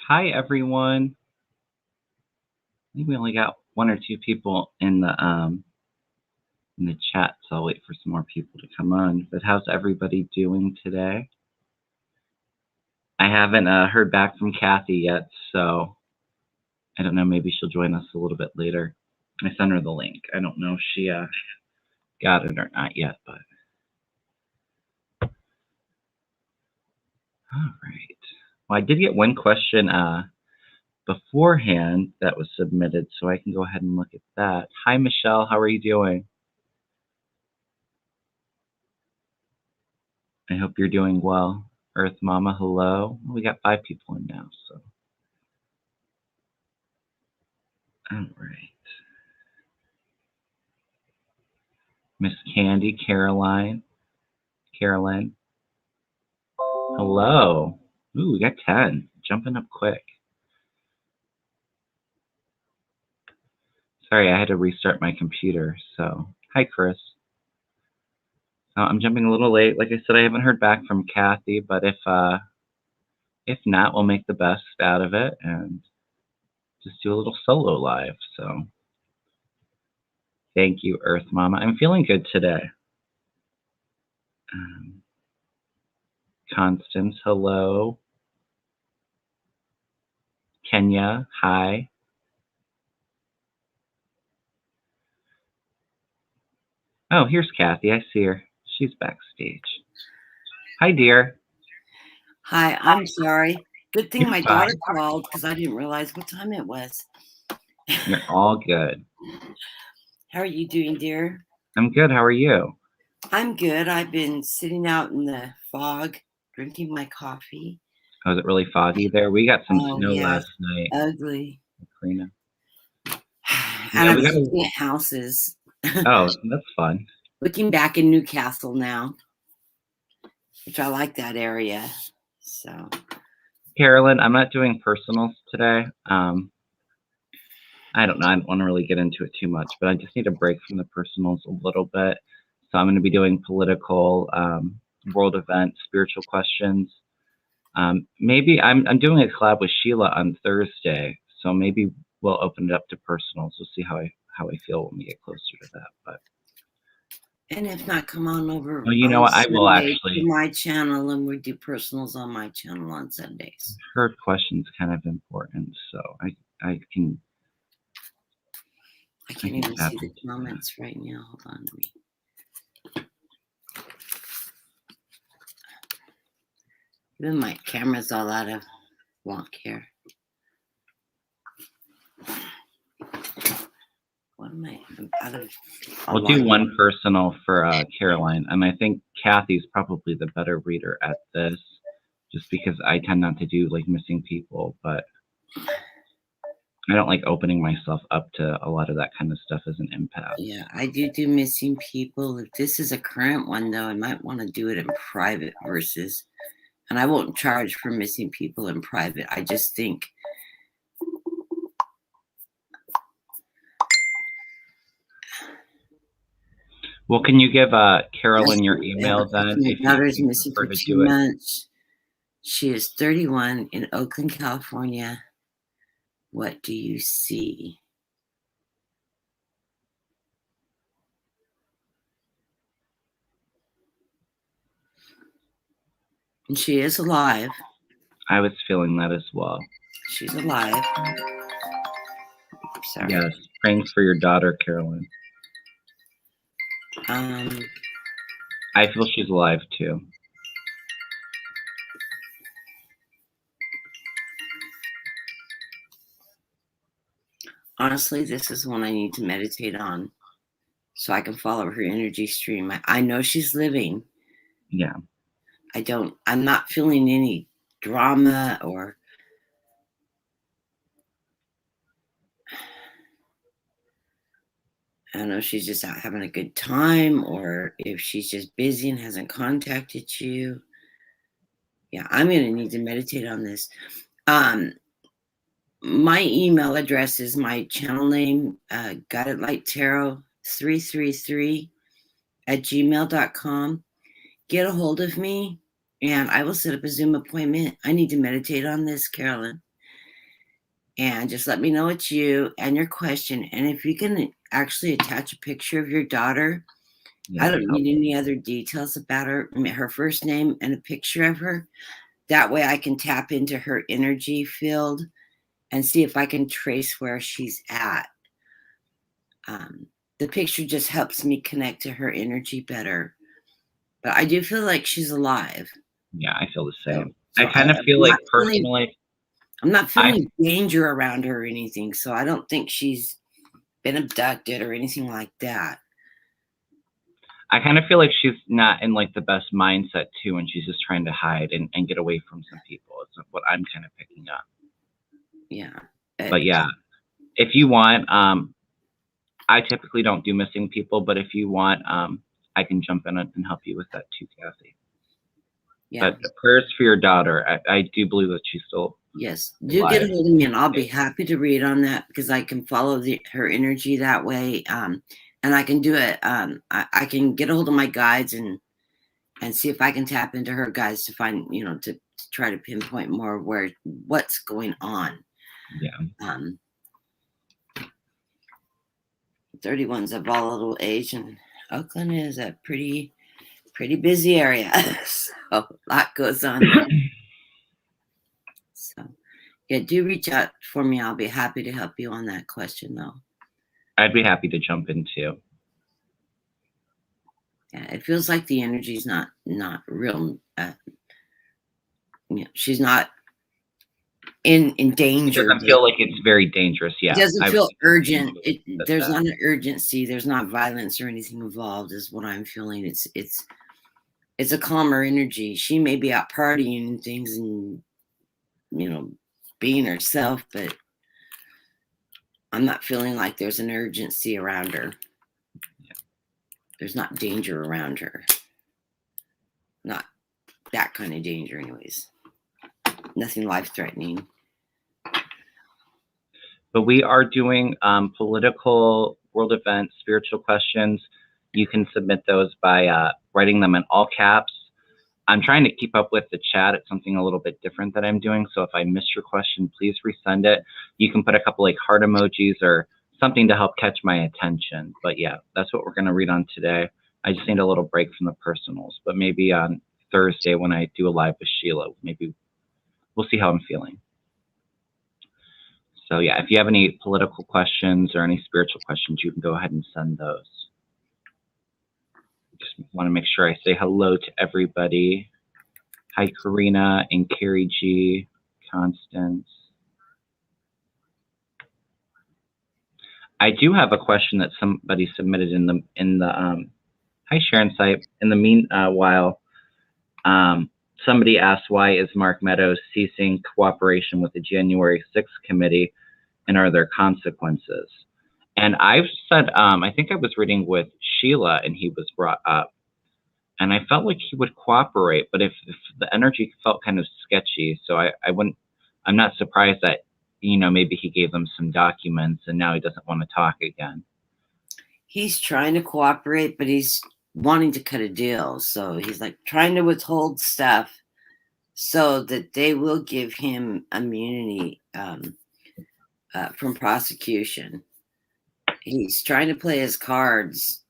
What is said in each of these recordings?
Hi, everyone. I think we only got one or two people in the chat, so I'll wait for some more people to come on. But how's everybody doing today? I haven't heard back from Kathy yet, so I don't know. Maybe she'll join us a little bit later. I sent her the link. I don't know if she got it or not yet, but all right. Well, I did get one question beforehand that was submitted, so I can go ahead and look at that. Hi, Michelle. How are you doing? I hope you're doing well. Earth Mama, hello. We got 5 people in now, so. All right. Miss Candy, Carolyn. Hello. Ooh, we got 10. Jumping up quick. Sorry, I had to restart my computer, so. Hi, Chris. I'm jumping a little late. Like I said, I haven't heard back from Kathy, but if not, we'll make the best out of it and just do a little solo live, so. Thank you, Earth Mama. I'm feeling good today. Constance, hello. Kenya, hi. Oh, here's Kathy. I see her. She's backstage. Hi, dear. Hi, I'm sorry. Good thing You're my fine. daughter called because I didn't realize what time it was. You're all good. How are you doing, dear? I'm good. How are you? I'm good. I've been sitting out in the fog, drinking my coffee. Was it really foggy there? We got some snow yeah, last night. ugly. Karina. And I'm looking at houses. Oh, that's fun. Looking back in Newcastle now, which I like that area. So, Carolyn, I'm not doing personals today. I don't know. I don't want to really get into it too much, but I just need a break from the personals a little bit. So I'm going to be doing political, world events, spiritual questions. Maybe I'm doing a collab with Sheila on Thursday, so maybe we'll open it up to personals. We'll see how I feel when we get closer to that. But and if not, come on over. you know what? I will actually to my channel, and we do personals on my channel on Sundays. Her question's kind of important, so I can. I can't even see the comments right now. Hold on to me. Even my camera's all out of wonk here. What am I out of? We'll do one personal for Caroline, and I think Kathy's probably the better reader at this, just because I tend not to do like missing people, but I don't like opening myself up to a lot of that kind of stuff as an empath. Yeah, I do missing people. If this is a current one, though, I might want to do it in private versus, and I won't charge for missing people in private. I just think. Well, can you give Carolyn your email then? My daughter's missing for 2 months. She is 31 in Oakland, California. What do you see? And she is alive. I was feeling that as well. She's alive. Sorry. Yes, praying for your daughter, Carolyn. I feel she's alive too. Honestly, this is one I need to meditate on so I can follow her energy stream. I know she's living. Yeah. I'm not feeling any drama or I don't know if she's just out having a good time or if she's just busy and hasn't contacted you. Yeah, I'm going to need to meditate on this. My email address is my channel name, gotitlighttaro333@gmail.com. Get a hold of me and I will set up a Zoom appointment. I need to meditate on this, Carolyn. And just let me know it's you and your question. And if you can actually attach a picture of your daughter, Yeah, I that would don't help. need any other details about her. I mean, her first name and a picture of her. That way I can tap into her energy field and see if I can trace where she's at. Um, the picture just helps me connect to her energy better. But I do feel like she's alive. Yeah, I feel the So, same. I so I, kind of feel like personally, I'm not I feeling danger around her or anything. So I don't think she's been abducted or anything like that. I kind of feel like she's not in like the best mindset too, and she's just trying to hide and get away from some people. It's what I'm kind of picking up. Yeah. But yeah, if you want, I typically don't do missing people, but if you want, I can jump in and help you with that too, Kathy. Yeah. But prayers for your daughter. I do believe that she's still Yes. Do get a alive. hold of me and I'll be happy to read on that because I can follow her energy that way. And I can do it. I can get a hold of my guides and see if I can tap into her guides to find, to try to pinpoint more what's going on. Yeah. 31's a volatile age, and Oakland is a pretty busy area. So a lot goes on there. So yeah, do reach out for me. I'll be happy to help you on that question though. I'd be happy to jump in too. Yeah, it feels like the energy's not real. She's not in It danger. doesn't feel like it's very dangerous. It Yeah. doesn't I feel was urgent. said There's that. not an urgency. There's not violence or anything involved. Is what I'm feeling. It's a calmer energy. She may be out partying and things, and being herself, but I'm not feeling like there's an urgency around her. Yeah. There's not danger around her. Not that kind of danger, anyways. Nothing life-threatening. But we are doing political, world events, spiritual questions. You can submit those by writing them in all caps. I'm trying to keep up with the chat. It's something a little bit different that I'm doing. So if I missed your question, please resend it. You can put a couple like heart emojis or something to help catch my attention. But yeah, that's what we're going to read on today. I just need a little break from the personals. But maybe on Thursday when I do a live with Sheila, maybe we'll see how I'm feeling. So yeah, if you have any political questions or any spiritual questions, you can go ahead and send those. Just want to make sure I say hello to everybody. Hi, Karina and Carrie G, Constance. I do have a question that somebody submitted in the Hi Sharon site. In the meanwhile, somebody asked, why is Mark Meadows ceasing cooperation with the January 6th committee, and are there consequences? And I've said, I think I was reading with Sheila and he was brought up, and I felt like he would cooperate, but if the energy felt kind of sketchy, so I'm not surprised that, maybe he gave them some documents and now he doesn't want to talk again. He's trying to cooperate, but he's wanting to cut a deal. So he's like trying to withhold stuff so that they will give him immunity from prosecution. He's trying to play his cards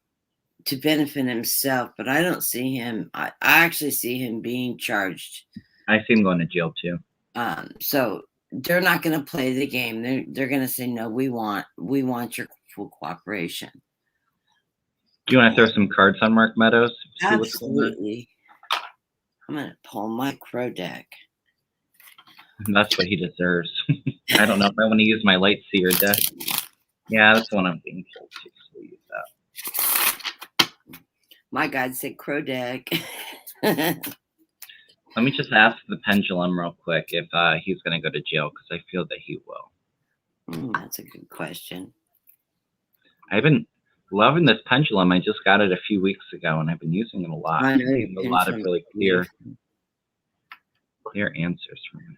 to benefit himself, but I don't see him. I actually see him being charged. I see him going to jail too. So they're not going to play the game. They're going to say, no, we want your full cooperation. Do you want to throw some cards on Mark Meadows? Absolutely. I'm going to pull my crow deck. That's what he deserves. I don't know if I want to use my light seer deck. Yeah, that's the one I'm being told to. So we'll use that. My God said crow deck. Let me just ask the pendulum real quick if he's going to go to jail, because I feel that he will. That's a good question. I've been loving this pendulum. I just got it a few weeks ago, and I've been using it a lot. I know a lot of really clear answers from it.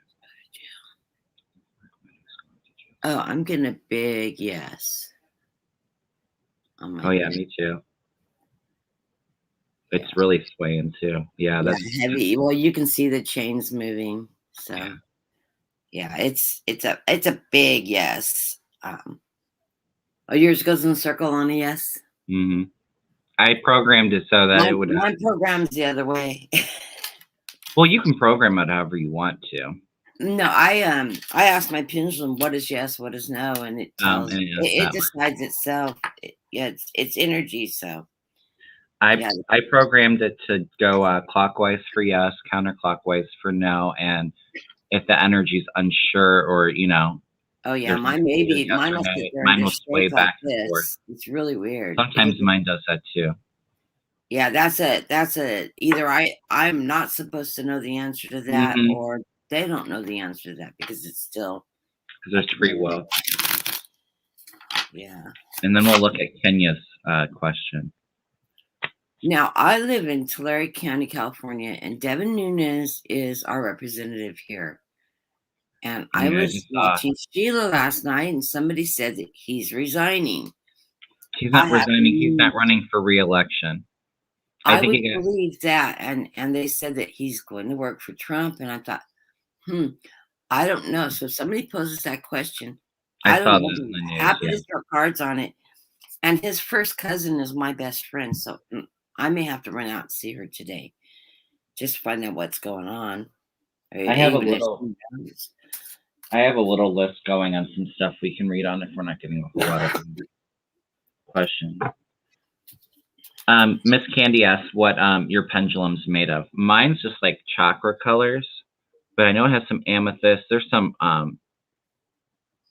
Oh, I'm getting a big yes. Oh yeah, me too. It's really swaying too. Yeah, that's heavy. Well, you can see the chains moving. So Yeah, it's a big yes. Oh, yours goes in a circle on a yes. Mm-hmm. I programmed it so that it would. My program's the other way. Well, you can program it however you want to. No, I asked my pendulum what is yes, what is no, and it tells And it decides itself. Yeah, it's energy, so yeah. I programmed it to go clockwise for yes, counterclockwise for no, and if the energy's unsure or Oh yeah, there's mine either yes mine or will no, sit there and mine will just sway shake like back and forth. this. It's really weird. Sometimes mine does that too. Yeah, that's a either I'm not supposed to know the answer to that, Mm-hmm. or they don't know the answer to that because it's still Because there's free will. Yeah. And then we'll look at Kenya's question. Now, I live in Tulare County, California, and Devin Nunes is our representative here. And I was watching Sheila last night, and somebody said that he's resigning. He's not resigning. He's not running for re-election. I would believe that, and they said that he's going to work for Trump, and I thought, I don't know. So if somebody poses that question, I don't know. He's happy to throw cards on it. And his first cousin is my best friend, so I may have to run out and see her today, just to find out what's going on. I have a little list going on some stuff we can read on if we're not getting a whole lot of questions. Miss Candy asks what your pendulum's made of. Mine's just like chakra colors, but I know it has some amethyst. There's some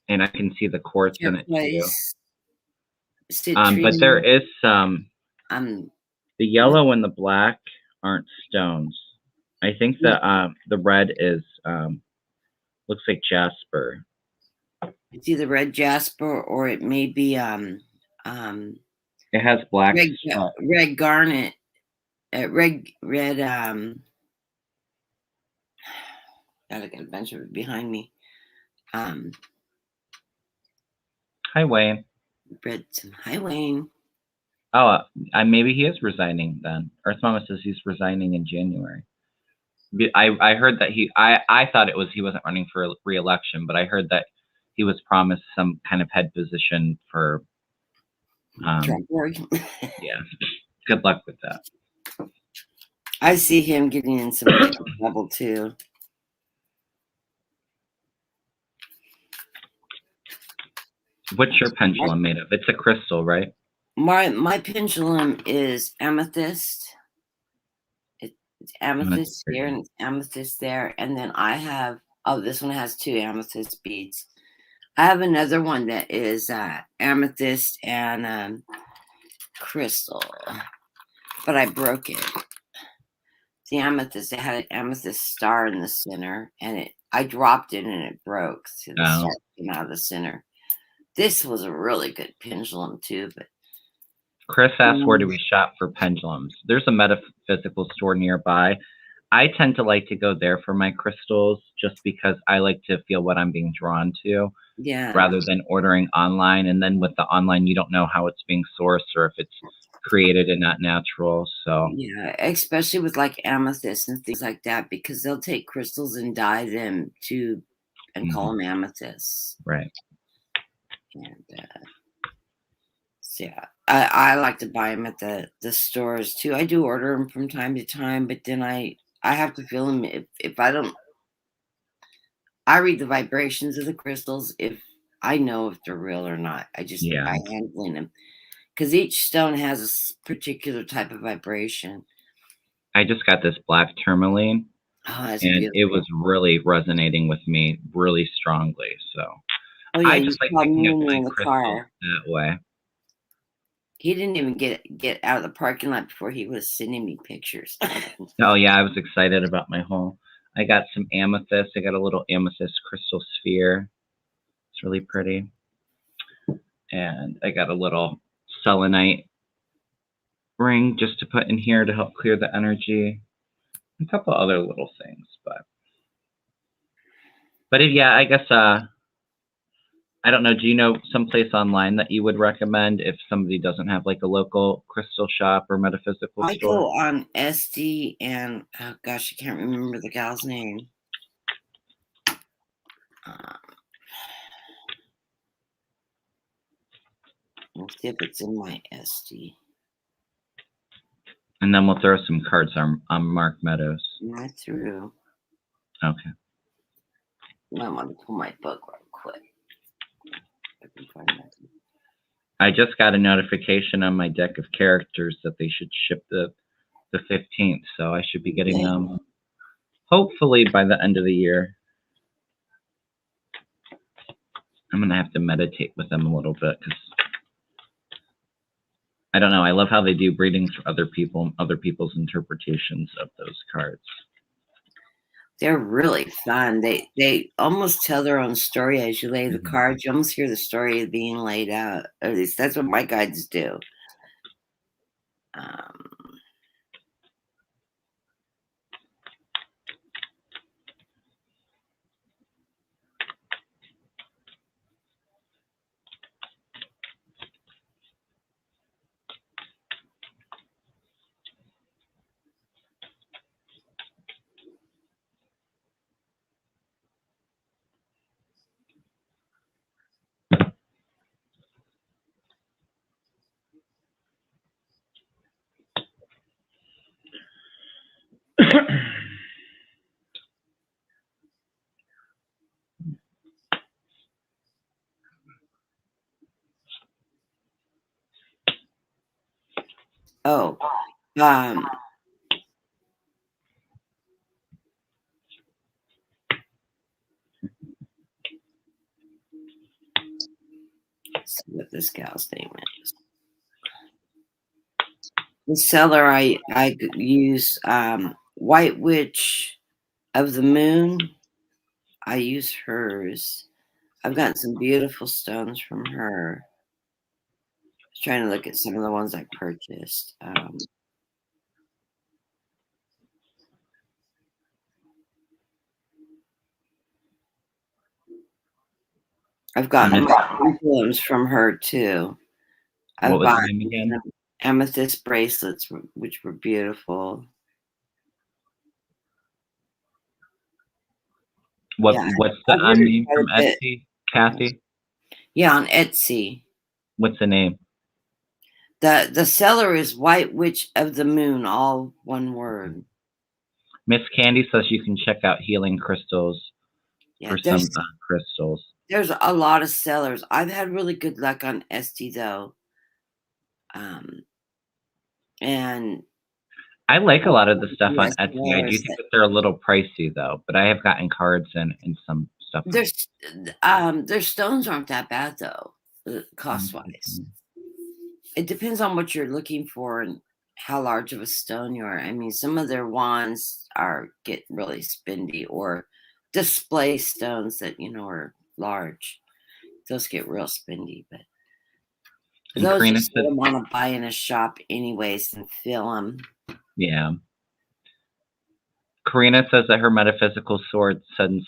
and I can see the quartz in it too. But there is some. The yellow and the black aren't stones. I think the red is looks like jasper. It's either red jasper or it may be it has black red garnet, red God, I got a bunch of it behind me. Hi Wayne. Hi Wayne. Oh, maybe he is resigning then. Earth Mama says he's resigning in January. I heard that I thought it was he wasn't running for re-election, but I heard that he was promised some kind of head position for yeah. Good luck with that. I see him getting in some trouble too. What's your pendulum made of? It's a crystal, right? My pendulum is amethyst. It's amethyst here and amethyst there, and then I have this one has 2 amethyst beads. I have another one that is amethyst and crystal, but I broke it. The amethyst, it had an amethyst star in the center, and I dropped it and it broke. So the star came out of the center. This was a really good pendulum too, but Chris asked, where do we shop for pendulums? There's a metaphysical store nearby. I tend to like to go there for my crystals just because I like to feel what I'm being drawn to rather than ordering online. And then with the online, you don't know how it's being sourced or if it's created and not natural. So yeah, especially with like amethyst and things like that, because they'll take crystals and dye them and call them amethysts. Right. And so yeah, I like to buy them at the stores too. I do order them from time to time, but then I have to feel them. If I don't, I read the vibrations of the crystals if I know if they're real or not. I handling them because each stone has a particular type of vibration. I just got this black tourmaline, and beautiful. It was really resonating with me really strongly. So I just like picking up my crystals that way. He didn't even get out of the parking lot before he was sending me pictures. Oh yeah, I was excited about my haul. I got some amethyst. I got a little amethyst crystal sphere. It's really pretty. And I got a little selenite ring just to put in here to help clear the energy. A couple other little things, but yeah, I guess I don't know. Do you know someplace online that you would recommend if somebody doesn't have like a local crystal shop or metaphysical store? I go on EST and oh gosh, I can't remember the gal's name. Let's see if it's in my EST. And then we'll throw some cards on Mark Meadows. I threw. Okay. I want to pull my book real quick. I can find that. I just got a notification on my deck of characters that they should ship the 15th, so I should be getting them hopefully by the end of the year. I'm gonna have to meditate with them a little bit because I don't know. I love how they do readings for other people, other people's interpretations of those cards. They're really fun. They almost tell their own story as you lay the cards. You almost hear the story being laid out. At least that's what my guides do. Oh, let's see what this gal's name is. The seller I use White Witch of the Moon. I use hers. I've gotten some beautiful stones from her. I was trying to look at some of the ones I purchased. I've gotten pendulums from her too. What was the name again? Amethyst bracelets, which were beautiful. What's the name from Etsy, Kathy? Yeah, on Etsy. What's the name? The seller is White Witch of the Moon, all one word. Miss Candy says you can check out Healing Crystals for some crystals. There's a lot of sellers. I've had really good luck on EST though. And I like a lot of the stuff on Etsy. I do think that they're a little pricey though, but I have gotten cards and some stuff. Their stones aren't that bad though, cost wise. It depends on what you're looking for and how large of a stone you are. I mean, some of their wands get really spendy, or display stones that are large. Those get real spendy, but those you still want to buy in a shop anyways and fill them. Yeah. Karina says that her metaphysical sword said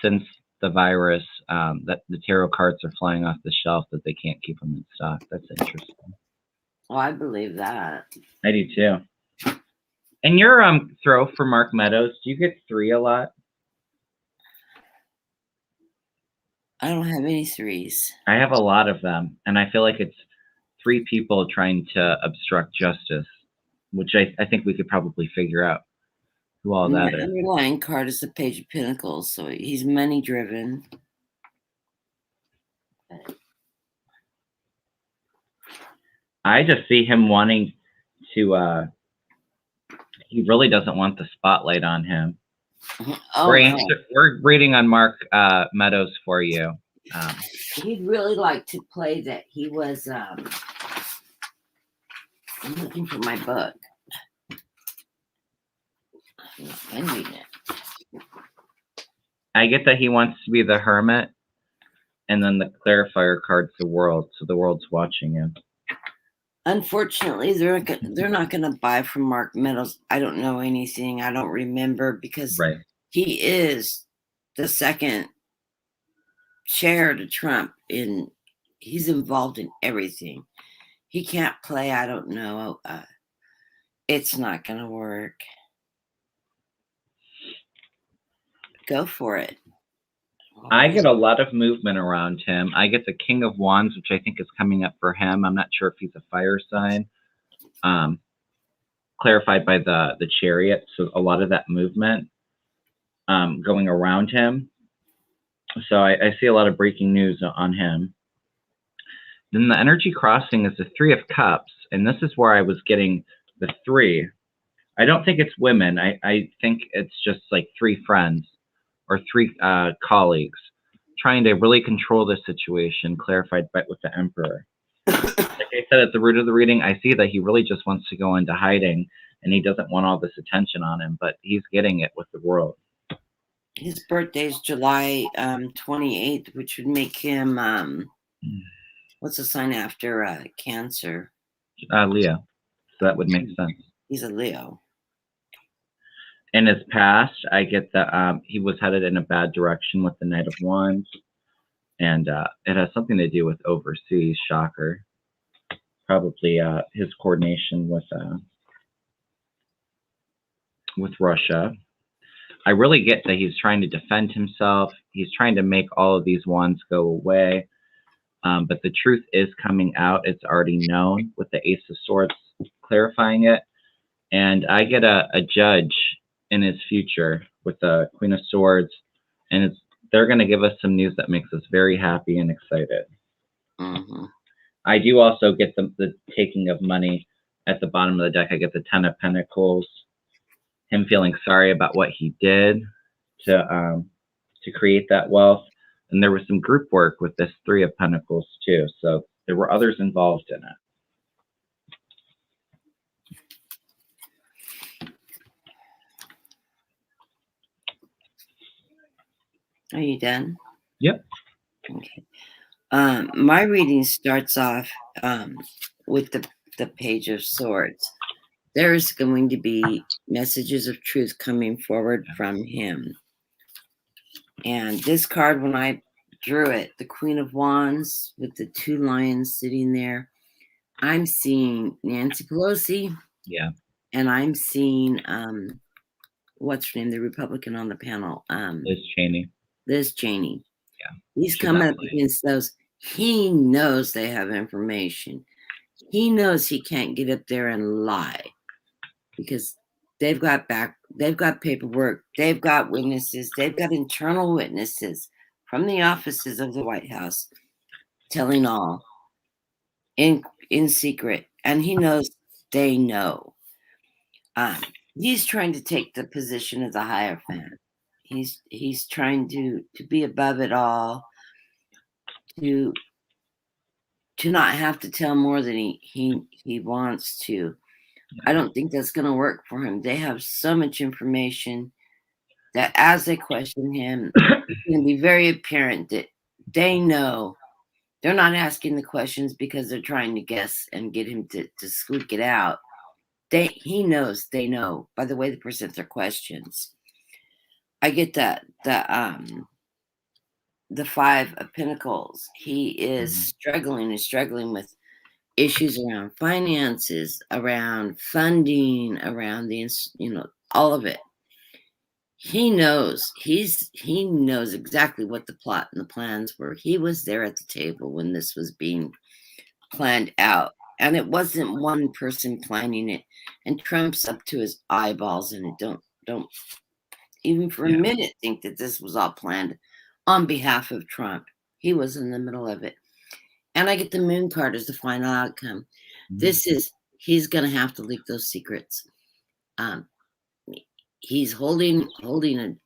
since the virus that the tarot cards are flying off the shelf, that they can't keep them in stock. That's interesting. Oh, I believe that. I do too. And your throw for Mark Meadows, do you get 3 a lot? I don't have any 3s. I have a lot of them, and I feel like it's 3 people trying to obstruct justice, which I think we could probably figure out who all that is. The underlying card is the Page of Pentacles, so he's money driven. I just see him wanting to. He really doesn't want the spotlight on him. Oh, we're reading on Mark Meadows for you. He'd really like to play that. He was. I'm looking for my book. I'm reading it. I get that he wants to be the Hermit, and then the clarifier card's the World, so the World's watching him. Unfortunately, they're not going to buy from Mark Meadows. I don't know anything. I don't remember, because he is the second chair to Trump. He's involved in everything. He can't play. I don't know. It's not going to work. Go for it. I get a lot of movement around him. I get the King of Wands, which I think is coming up for him. I'm not sure if he's a fire sign. Clarified by the Chariot, so a lot of that movement going around him. So I see a lot of breaking news on him. Then the energy crossing is the Three of Cups, and this is where I was getting the 3. I don't think it's women. I think it's just like 3 friends or 3 colleagues trying to really control the situation, clarified by with the Emperor. Like I said at the root of the reading, I see that he really just wants to go into hiding, and he doesn't want all this attention on him, but he's getting it with the world. His birthday is July 28th, which would make him, what's the sign after Cancer? Leo. So that would make sense. He's a Leo. In his past, I get that he was headed in a bad direction with the Knight of Wands, and it has something to do with overseas. Shocker. Probably his coordination with Russia. I really get that he's trying to defend himself. He's trying to make all of these wands go away. But the truth is coming out. It's already known with the Ace of Swords clarifying it. And I get a judge in his future with the Queen of Swords. And they're going to give us some news that makes us very happy and excited. Mm-hmm. I do also get the taking of money at the bottom of the deck. I get the 10 of Pentacles. Him feeling sorry about what he did to create that wealth. And there was some group work with this 3 of Pentacles too. So there were others involved in it. Are you done? Yep. Okay. My reading starts off with the Page of Swords. There's going to be messages of truth coming forward from him. And this card, when I drew it, the Queen of Wands with the 2 lions sitting there, I'm seeing Nancy Pelosi. Yeah. And I'm seeing, what's her name, the Republican on the panel? Liz Cheney. Yeah. He's coming up against those. He knows they have information. He knows he can't get up there and lie because they've got paperwork, they've got witnesses, they've got internal witnesses from the offices of the White House telling all in secret, and he knows they know. He's trying to take the position of the Hierophant. He's trying to be above it all, to not have to tell more than he wants to. I don't think that's going to work for him. They have so much information that as they question him, it's going to be very apparent that they know. They're not asking the questions because they're trying to guess and get him to squeak it out. He knows they know by the way they present their questions. I get that the 5 of Pentacles. He is struggling with issues around finances, around funding, around all of it. He knows. He knows exactly what the plot and the plans were. He was there at the table when this was being planned out. And it wasn't one person planning it. And Trump's up to his eyeballs in it. Don't even for a minute think that this was all planned on behalf of Trump. He was in the middle of it. And I get the Moon card as the final outcome. He's going to have to leak those secrets. He's holding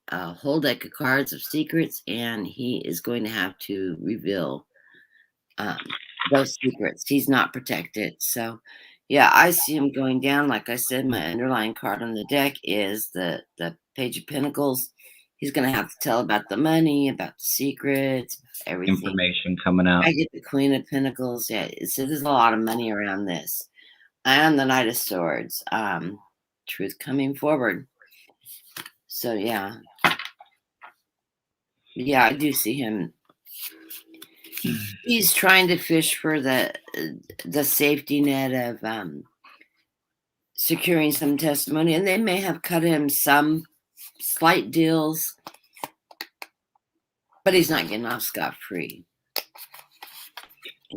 a whole deck of cards of secrets, and he is going to have to reveal those secrets. He's not protected. So, yeah, I see him going down. Like I said, my underlying card on the deck is the Page of Pentacles. He's going to have to tell about the money, about the secrets, everything. Information coming out. I get the Queen of Pentacles. Yeah, so there's a lot of money around this. And the Knight of Swords. Truth coming forward. So, yeah. Yeah, I do see him. He's trying to fish for the safety net of securing some testimony. And they may have cut him some slight deals. But he's not getting off scot-free.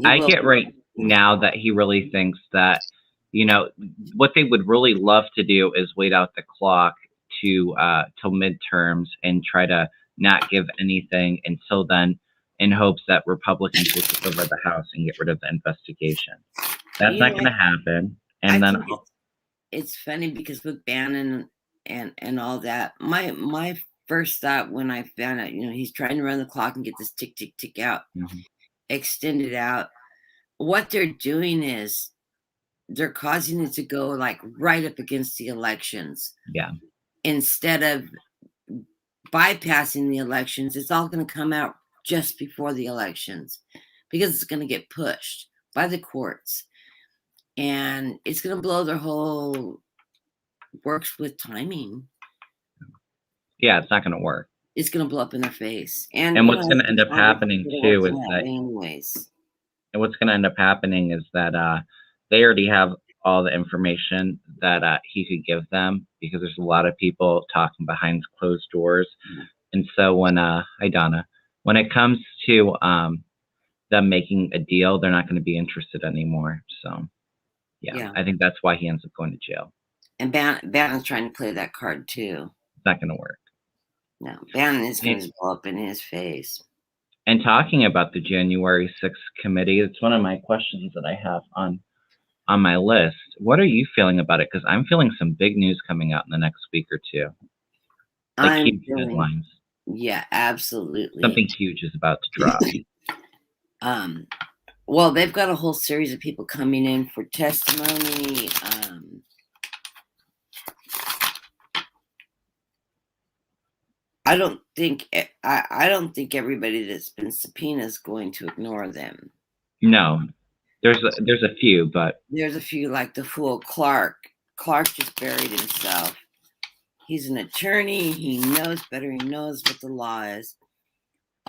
I get right now that he really thinks that, you know, what they would really love to do is wait out the clock to till midterms and try to not give anything until then, in hopes that Republicans will take over the House and get rid of the investigation. That's not going to happen. And I then think it's funny because with Bannon and all that, my first thought when I found out, he's trying to run the clock and get this tick tick tick out, extended out. What they're doing is they're causing it to go like right up against the elections. Yeah. Instead of bypassing the elections, it's all going to come out just before the elections because it's going to get pushed by the courts. And it's going to blow their whole works with timing. Yeah, it's not going to work. It's going to blow up in their face. And what's going to end up happening too is that, anyways. And what's going to end up happening is that they already have all the information that he could give them, because there's a lot of people talking behind closed doors. And so when hi Donna, when it comes to them making a deal, they're not going to be interested anymore. So yeah, I think that's why he ends up going to jail. And Bannon's trying to play that card too. It's not going to work. No, Bannon is going to blow up in his face. And talking about the January 6th committee, it's one of my questions that I have on my list. What are you feeling about it? Because I'm feeling some big news coming out in the next week or two. Like huge headlines. Yeah, absolutely. Something huge is about to drop. Well, they've got a whole series of people coming in for testimony. I don't think everybody that's been subpoenaed is going to ignore them. No, there's a few, but there's a few, like the fool Clark. Clark just buried himself. He's an attorney. He knows better. He knows what the law is.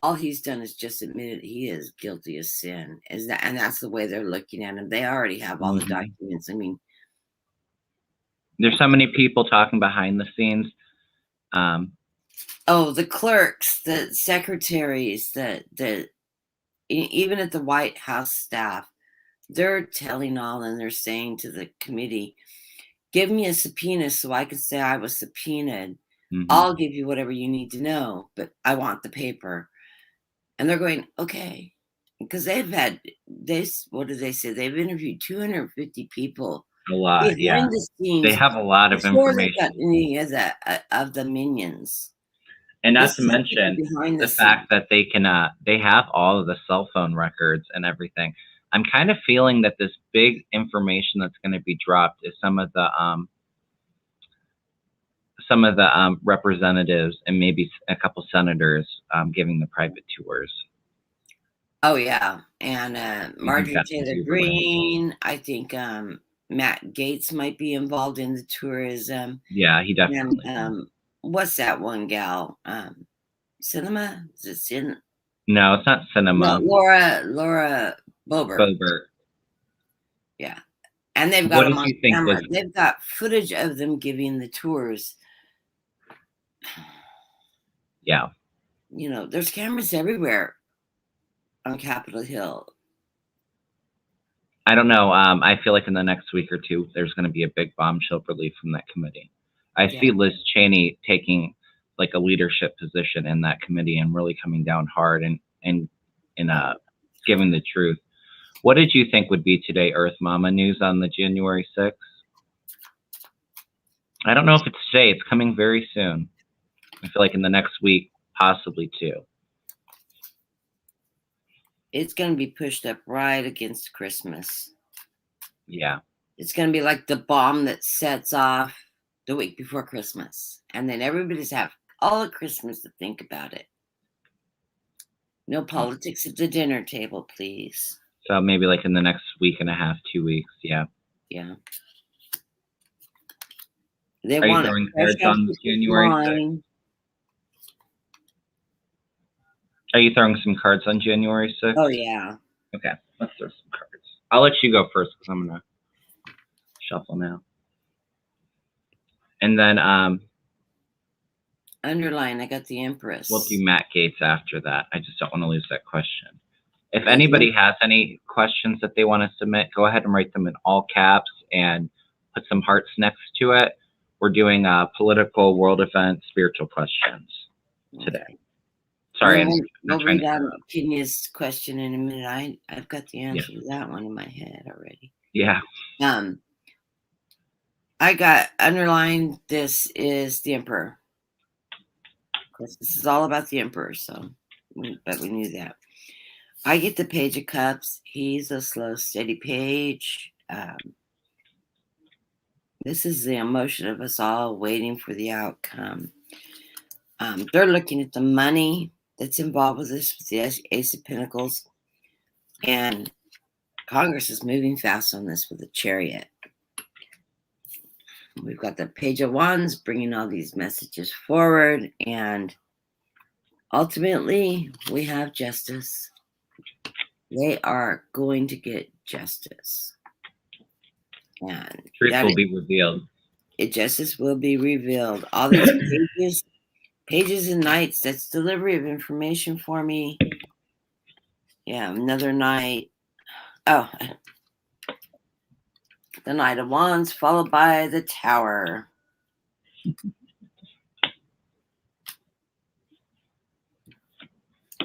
All he's done is just admitted he is guilty of sin. And that's the way they're looking at him. They already have all the documents. I mean, there's so many people talking behind the scenes. The clerks, the secretaries, even at the White House staff, they're telling all, and they're saying to the committee, give me a subpoena so I can say I was subpoenaed. I'll give you whatever you need to know, but I want the paper. And they're going, okay. Because what did they say? They've interviewed 250 people. A lot, behind the scenes. They have a lot of information. Got any of the minions. And not to mention the fact that they have all of the cell phone records and everything. I'm kind of feeling that this big information that's going to be dropped is some of the representatives and maybe a couple senators giving the private tours. Oh yeah, and Marjorie Taylor Greene. I think Matt Gaetz might be involved in the tourism. Yeah, he definitely. And, what's that one gal? Cinema? Is it Sin? No, it's not Cinema. No, Laura Boebert. Yeah, and they've got them on camera. They've got footage of them giving the tours. Yeah. There's cameras everywhere on Capitol Hill. I don't know. I feel like in the next week or two, there's going to be a big bombshell release from that committee. I see Liz Cheney taking like a leadership position in that committee and really coming down hard and giving the truth. What did you think would be today Earth Mama news on the January 6th? I don't know if it's today. It's coming very soon. I feel like in the next week, possibly two. It's going to be pushed up right against Christmas. Yeah. It's going to be like the bomb that sets off the week before Christmas. And then everybody's have all of Christmas to think about it. No politics at the dinner table, please. So maybe like in the next week and a half, 2 weeks. Yeah. Yeah. Are you throwing cards on January 6th? Are you throwing some cards on January 6th? Oh, yeah. Okay, let's throw some cards. I'll let you go first because I'm going to shuffle now. And then Underline, I got the Empress. We'll do Matt Gates after that. I just don't want to lose that question. If Yeah, anybody has any questions that they want to submit, go ahead and write them in all caps and put some hearts next to it. We're doing political, world events, spiritual questions today. Okay. Sorry, we'll read out Kenya's question in a minute. I've got the answer to that one in my head already. Yeah. I got underlined. This is the Emperor. Of course, this is all about the Emperor, but we knew that. I get the Page of Cups. He's a slow, steady page. This is the emotion of us all waiting for the outcome. They're looking at the money that's involved with this, with the Ace of Pentacles. And Congress is moving fast on this with the Chariot. We've got the Page of Wands bringing all these messages forward. And ultimately, we have justice. They are going to get justice. And truth will be revealed. Justice will be revealed. All these pages and nights, that's delivery of information for me. Yeah, another night. Oh, the Knight of Wands followed by the Tower.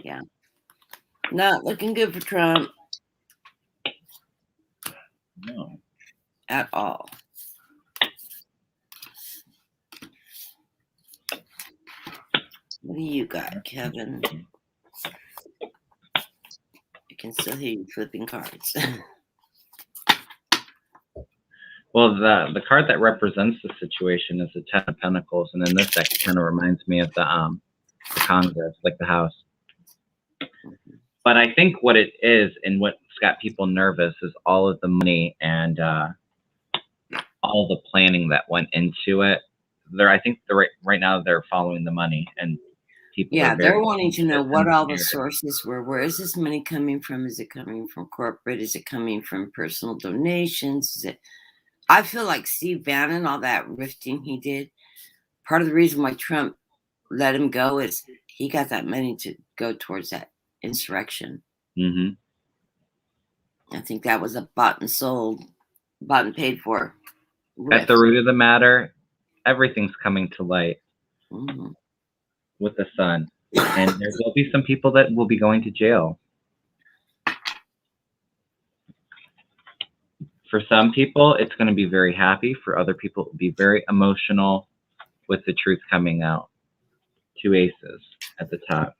Yeah. Not looking good for Trump. No. At all. What do you got, Kevin? I can still hear you flipping cards. Well, the card that represents the situation is the Ten of Pentacles, and in this deck, it kind of reminds me of the Congress, like the House. But I think what it is and what's got people nervous is all of the money and all the planning that went into it. I think right now they're following the money, and people. Yeah, they're wanting to know what all the sources were. Where is this money coming from? Is it coming from corporate? Is it coming from personal donations? Is it? I feel like Steve Bannon, all that rifting he did, part of the reason why Trump let him go is he got that money to go towards that insurrection. Mm-hmm. I think that was a bought and paid for rift. At the root of the matter, everything's coming to light with the sun. And there will be some people that will be going to jail. For some people, it's going to be very happy. For other people, it will be very emotional with the truth coming out. 2 aces at the top.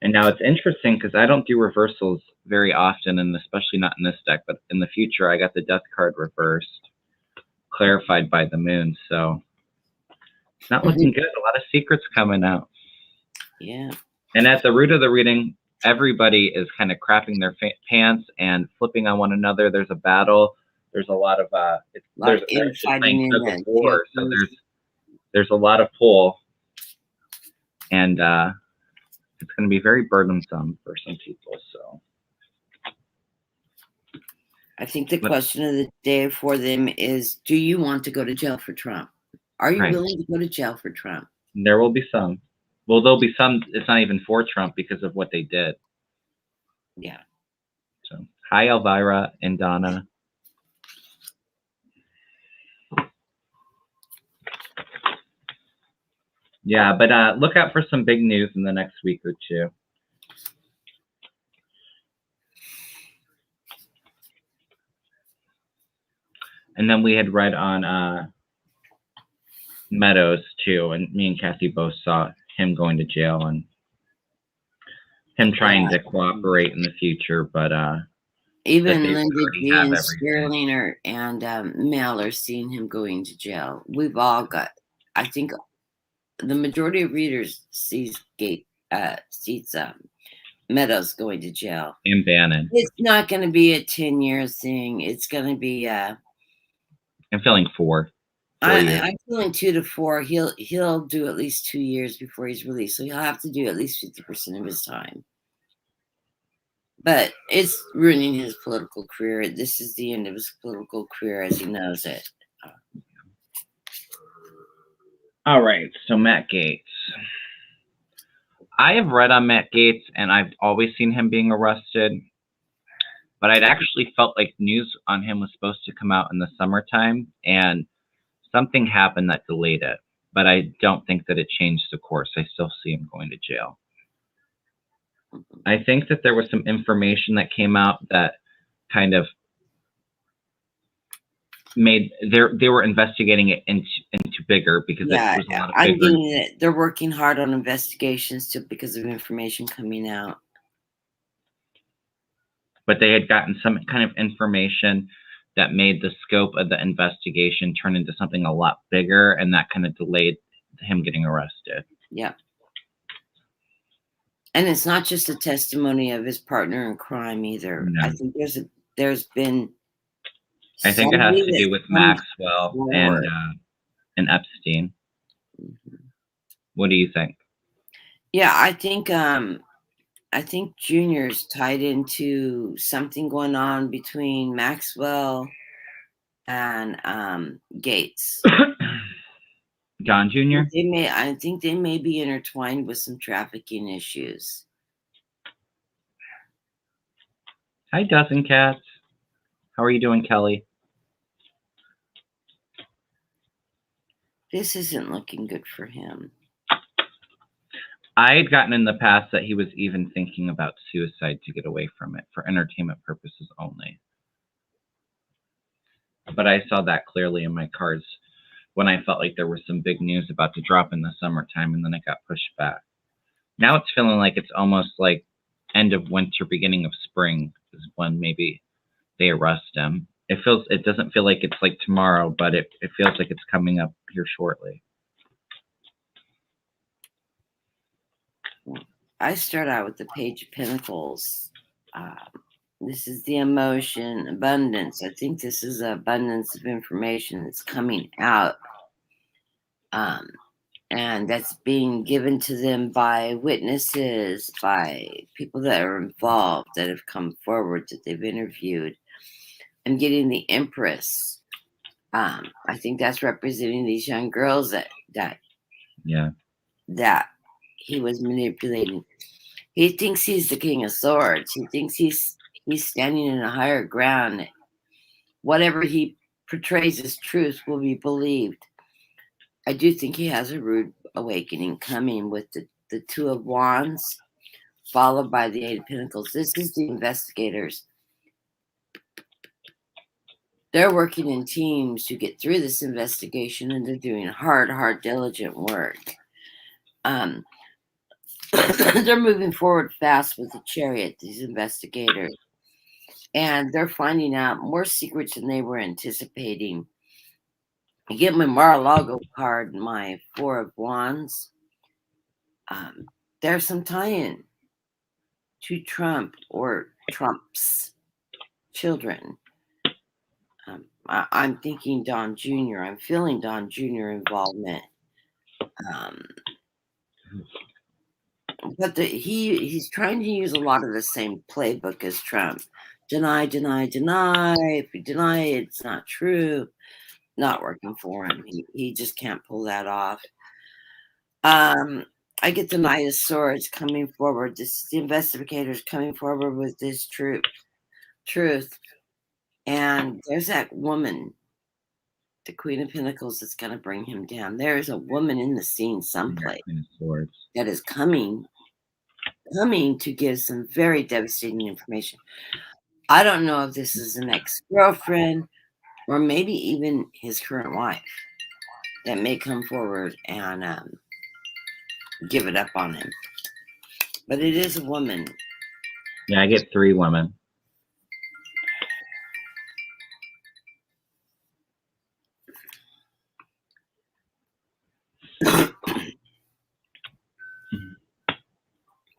And now it's interesting because I don't do reversals very often, and especially not in this deck, but in the future, I got the Death card reversed, clarified by the moon. So it's not looking good. A lot of secrets coming out. Yeah. And at the root of the reading, everybody is kind of crapping their pants and flipping on one another. There's a battle. There's a lot of there's infighting in the war. So there's a lot of pull, and it's going to be very burdensome for some people. So I think the question of the day for them is: do you want to go to jail for Trump? Are you willing to go to jail for Trump? There will be some. Well, there'll be some. It's not even for Trump because of what they did. Yeah. So, hi, Elvira and Donna. Yeah, but look out for some big news in the next week or two. And then we had read on Meadows too, and me and Kathy both saw him going to jail and him trying to cooperate in the future, but even Linda G and Sterling and Mel are seeing him going to jail. We've all got, I think, the majority of readers sees Meadows going to jail. And Bannon. It's not going to be a 10-year thing. It's going to be. I'm feeling 4. I'm feeling 2 to 4. He'll do at least 2 years before he's released, so he'll have to do at least 50% of his time. But it's ruining his political career. This is the end of his political career as he knows it. All right, so Matt Gaetz. I have read on Matt Gaetz, and I've always seen him being arrested, but I'd actually felt like news on him was supposed to come out in the summertime, and something happened that delayed it. But I don't think that it changed the course. I still see him going to jail. I think that there was some information that came out that kind of made they were investigating it into bigger because it was a lot of I'm bigger. getting it. They're working hard on investigations too because of information coming out. But they had gotten some kind of information that made the scope of the investigation turn into something a lot bigger, and that kind of delayed him getting arrested. Yeah. And it's not just a testimony of his partner in crime either. No. I think there's been. I think it has to do with Maxwell and Epstein. Mm-hmm. What do you think? Yeah, I think Junior's tied into something going on between Maxwell and Gaetz. John Jr.? I think they may be intertwined with some trafficking issues. Hi, Dozen Cats. How are you doing, Kelly? This isn't looking good for him. I had gotten in the past that he was even thinking about suicide to get away from it for entertainment purposes only. But I saw that clearly in my cards when I felt like there was some big news about to drop in the summertime, and then it got pushed back. Now it's feeling like it's almost like end of winter, beginning of spring is when maybe they arrest him. It doesn't feel like it's like tomorrow, but it feels like it's coming up here shortly. I start out with the Page of Pentacles. This is the emotion, abundance. I think this is an abundance of information that's coming out. And that's being given to them by witnesses, by people that are involved, that have come forward, that they've interviewed. I'm getting the Empress. I think that's representing these young girls that he was manipulating. He thinks he's the King of Swords. He thinks he's standing in a higher ground. Whatever he portrays as truth will be believed. I do think he has a rude awakening coming with the Two of Wands, followed by the Eight of Pentacles. This is the investigators. They're working in teams to get through this investigation, and they're doing hard, diligent work. They're moving forward fast with the Chariot, these investigators. And they're finding out more secrets than they were anticipating. I get my Mar-a-Lago card, my Four of Wands. There's some tie-in to Trump or Trump's children. I'm thinking Don Jr. I'm feeling Don Jr. involvement. But he's trying to use a lot of the same playbook as Trump. Deny, deny, deny. If you deny it, it's not true. Not working for him. He just can't pull that off. I get the Knight of Swords coming forward. This is the investigators coming forward with this truth. And there's that woman, the Queen of Pentacles, that's going to bring him down. There's a woman in the scene someplace that is coming to give some very devastating information. I don't know if this is an ex-girlfriend or maybe even his current wife that may come forward and give it up on him. But it is a woman. Yeah, I get 3 women.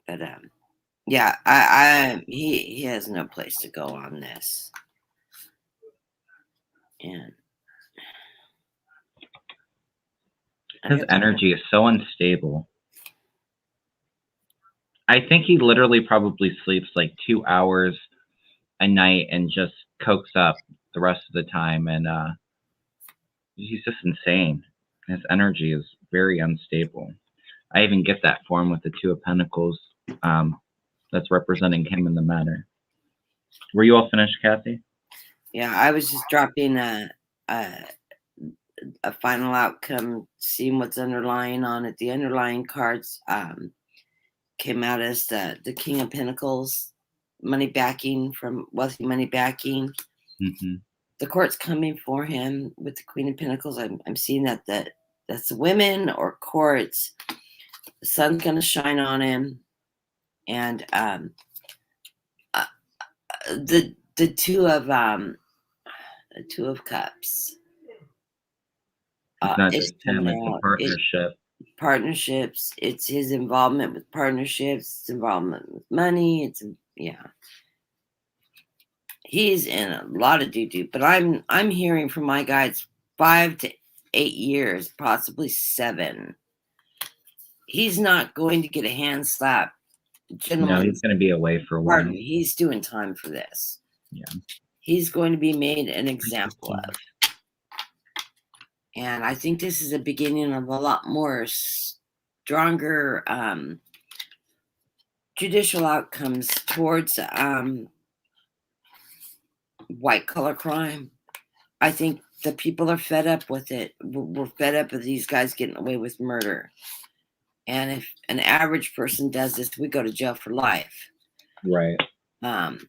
But yeah, he has no place to go on this. And his energy is so unstable. I think he literally probably sleeps like 2 hours a night and just cokes up the rest of the time, and he's just insane. His energy is very unstable. I even get that for him with the Two of Pentacles. That's representing him in the matter. Were you all finished, Kathy? Yeah, I was just dropping a final outcome, seeing what's underlying on it. The underlying cards came out as the King of Pentacles, money backing from wealthy money backing. Mm-hmm. The court's coming for him with the Queen of Pentacles. I'm seeing that's women or courts. The sun's going to shine on him, and the two of Cups. It's not It's just him; coming it's a out. partnership. Partnerships. It's his involvement with partnerships. It's involvement with money. It's he's in a lot of doo-doo. But I'm hearing from my guides 5 to 8 years, possibly 7. He's not going to get a hand slap. No, he's going to be away for a while. Pardon me, he's doing time for this. Yeah. He's going to be made an example of. And I think this is a beginning of a lot more stronger judicial outcomes towards white collar crime. I think the people are fed up with it. We're fed up with these guys getting away with murder. And if an average person does this, we go to jail for life. Right. I'm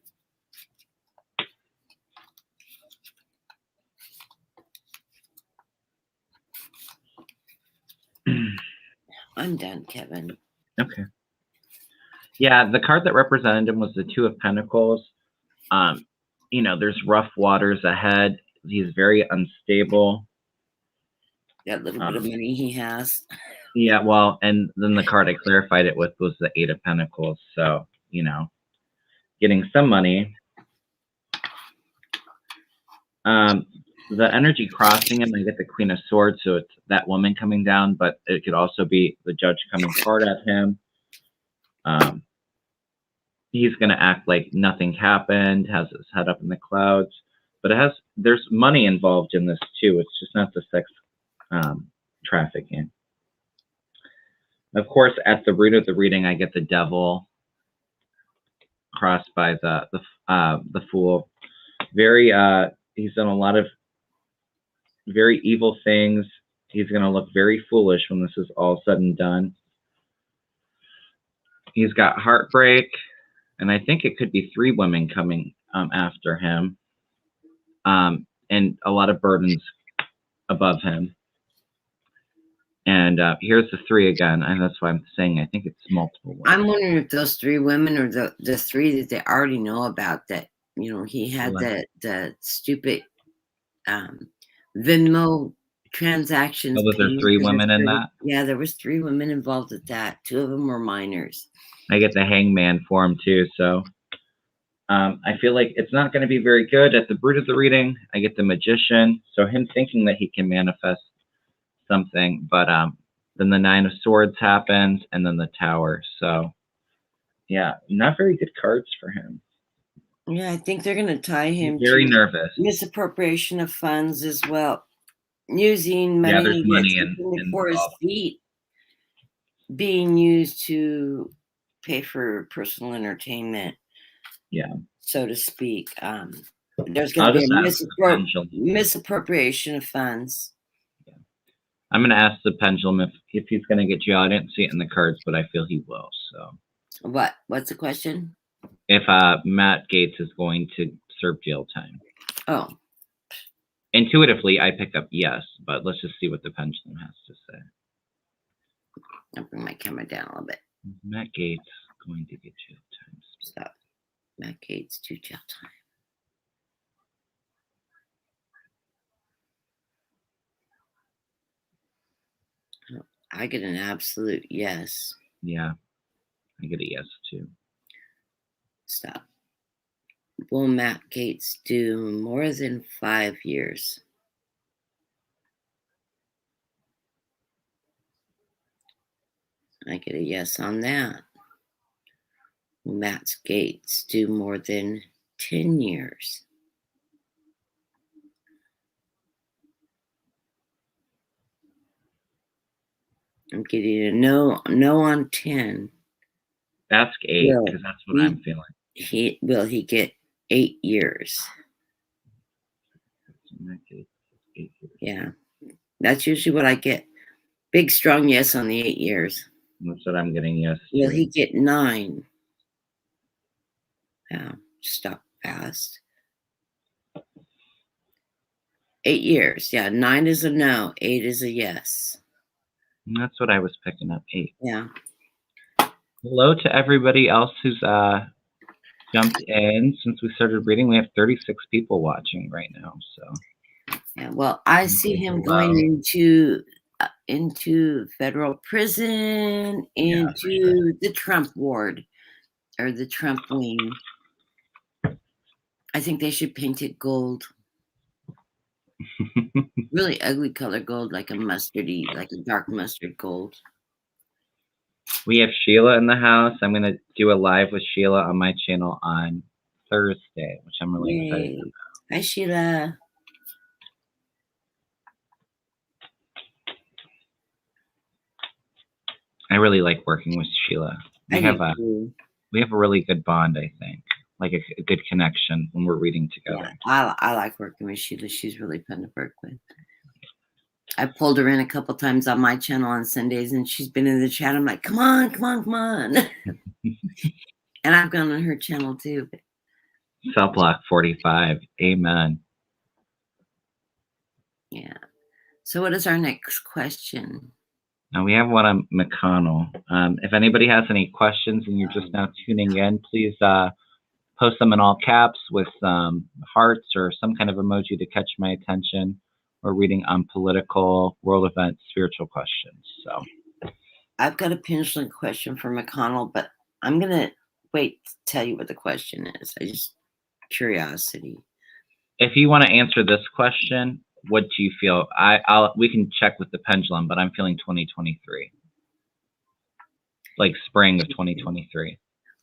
done, Kevin. Okay. Yeah, the card that represented him was the Two of Pentacles. There's rough waters ahead. He's very unstable. That little bit of money he has. Yeah, well, and then the card I clarified it with was the Eight of Pentacles. So, getting some money. The energy crossing him, I get the Queen of Swords, so it's that woman coming down, but it could also be the judge coming hard at him. He's going to act like nothing happened, has his head up in the clouds, but there's money involved in this too. It's just not the sex trafficking. Of course, at the root of the reading, I get the Devil crossed by the Fool. He's done a lot of very evil things. He's going to look very foolish when this is all said and done. He's got heartbreak, and I think it could be 3 women coming after him, and a lot of burdens above him. And here's the 3 again, and that's why I'm saying I think it's multiple women. I'm wondering if those 3 women are the 3 that they already know about, that he had the stupid Venmo transactions. Oh, was there 3 women in that? Yeah, there was 3 women involved with that. 2 of them were minors. I get the Hangman for him too, so I feel like it's not going to be very good. At the root of the reading, I get the Magician, so him thinking that he can manifest something, but then the 9 of Swords happens, and then the Tower. So yeah, not very good cards for him. Yeah, I think they're going to tie him very to nervous misappropriation of funds as well, using money, there's money for his feet being used to pay for personal entertainment, so to speak. There's going to be a misappropriation of funds. I'm going to ask the Pendulum if he's going to get jail. I didn't see it in the cards, but I feel he will. So, what's the question? If Matt Gaetz is going to serve jail time. Oh. Intuitively, I pick up yes, but let's just see what the Pendulum has to say. I'll bring my camera down a little bit. Matt Gaetz going to get jail time. Stop. Matt Gaetz to jail time. I get an absolute yes. Yeah, I get a yes too. Stop. Will Matt Gaetz do more than 5 years? I get a yes on that. Will Matt Gaetz do more than 10 years? I'm getting a no on 10. Ask 8 Will because that's what I'm feeling. he get 8 years? Yeah, that's usually what I get. Big strong yes on the 8 years. That's what I'm getting, yes. Will he get 9? Yeah, stop fast. 8 years. Yeah, 9 is a no. 8 is a yes. That's what I was picking up, 8. Yeah. Hello to everybody else who's jumped in since we started reading. We have 36 people watching right now. So Yeah. Well, I see him going into federal prison, into the Trump ward or the Trump wing. I think they should paint it gold. Really ugly color gold, like a mustardy, like a dark mustard gold. We have Sheila in the house. I'm going to do a live with Sheila on my channel on Thursday, which I'm really excited about. Hi, Sheila. I really like working with Sheila. We have a really good bond, I think. Like a good connection when we're reading together. Yeah, I like working with Sheila. She's really fun to work with. I pulled her in a couple times on my channel on Sundays, and she's been in the chat. I'm like, come on, come on, come on. And I've gone on her channel too. Cell Block 45. Amen. Yeah. So what is our next question? Now we have one on McConnell. If anybody has any questions and you're just now tuning in, please post them in all caps with hearts or some kind of emoji to catch my attention. We're reading on political, world events, spiritual questions. So I've got a pendulum question for McConnell, but I'm going to wait to tell you what the question is. I just curiosity. If you want to answer this question, what do you feel? We can check with the pendulum, but I'm feeling 2023. Like spring of 2023.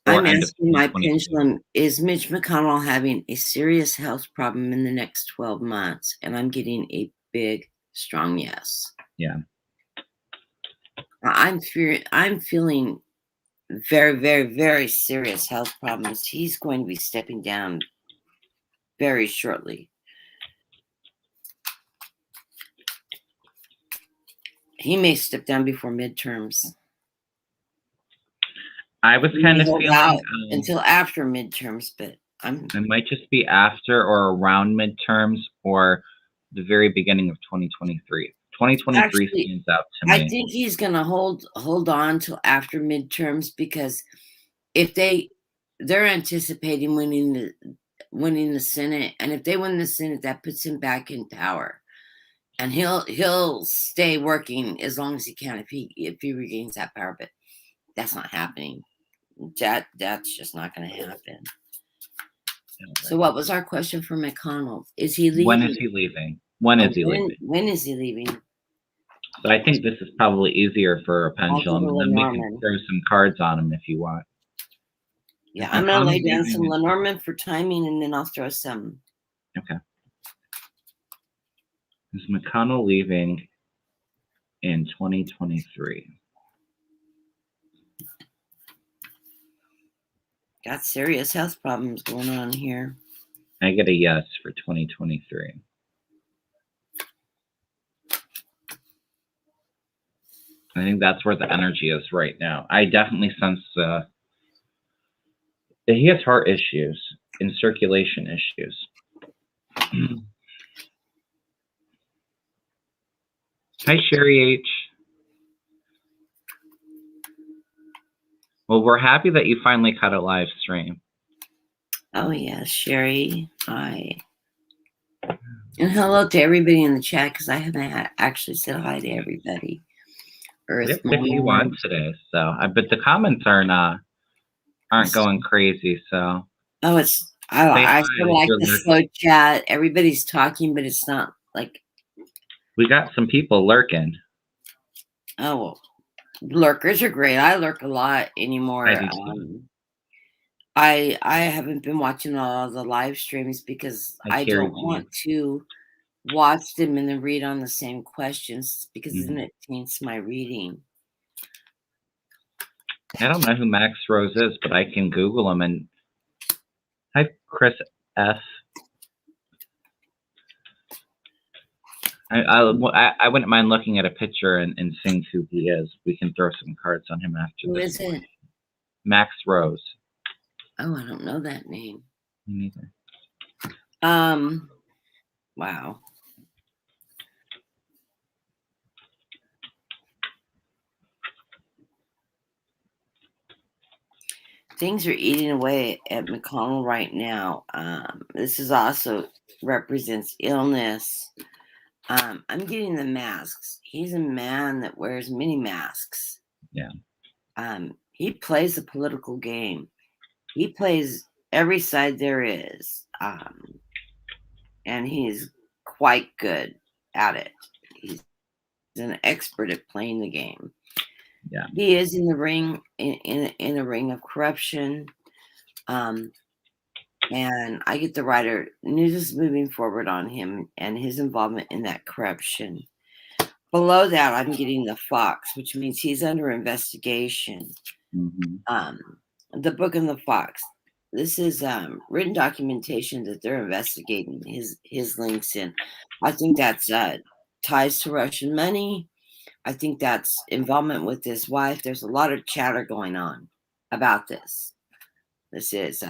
I'm asking my pendulum, is Mitch McConnell having a serious health problem in the next 12 months? And I'm getting a big, strong yes. Yeah. I'm feeling very, very, very serious health problems. He's going to be stepping down very shortly. He may step down before midterms. I was kind of feeling until after midterms, but it might just be after or around midterms or the very beginning of 2023. 2023 stands out to me. I think he's going to hold on till after midterms, because if they're anticipating winning the Senate, and if they win the Senate, that puts him back in power, and he'll stay working as long as he can if he regains that power. But that's not happening. That's just not going to happen. So what was our question for McConnell? Is he leaving? When is he leaving? When is he leaving? When is he leaving? So I think this is probably easier for a pendulum, and then we can throw some cards on him if you want. Yeah, I'm going to lay down some Lenormand for timing, and then I'll throw some. Okay. Is McConnell leaving in 2023? Got serious health problems going on here. I get a yes for 2023. I think that's where the energy is right now. I definitely sense that he has heart issues and circulation issues. Hi, Sherry H. Well, we're happy that you finally caught a live stream. Oh, yes, Sherry. Hi. And hello to everybody in the chat, because I haven't actually said hi to everybody. We have 51 today, so but the comments aren't going crazy. So I like the slow chat. Everybody's talking, but it's not like we got some people lurking. Oh, well, lurkers are great. I lurk a lot anymore. I haven't been watching all the live streams because I don't want to watch them and then read on the same questions, because then it taints my reading. I don't know who Max Rose is, but I can Google him. And hi, Chris F. I wouldn't mind looking at a picture and seeing who he is. We can throw some cards on him after Who this. is it? Max Rose. Oh, I don't know that name. Me neither. Wow. Things are eating away at McConnell right now. This is also represents illness. I'm getting the masks. He's a man that wears many masks. Yeah. He plays a political game. He plays every side there is. And he's quite good at it. He's an expert at playing the game. Yeah. He is in the ring, in a ring of corruption. And I get the writer, news is moving forward on him and his involvement in that corruption. Below that, I'm getting the Fox, which means he's under investigation. Mm-hmm. The Book and the Fox. This is written documentation that they're investigating his links in. I think that's ties to Russian money. I think that's involvement with his wife. There's a lot of chatter going on about this. This is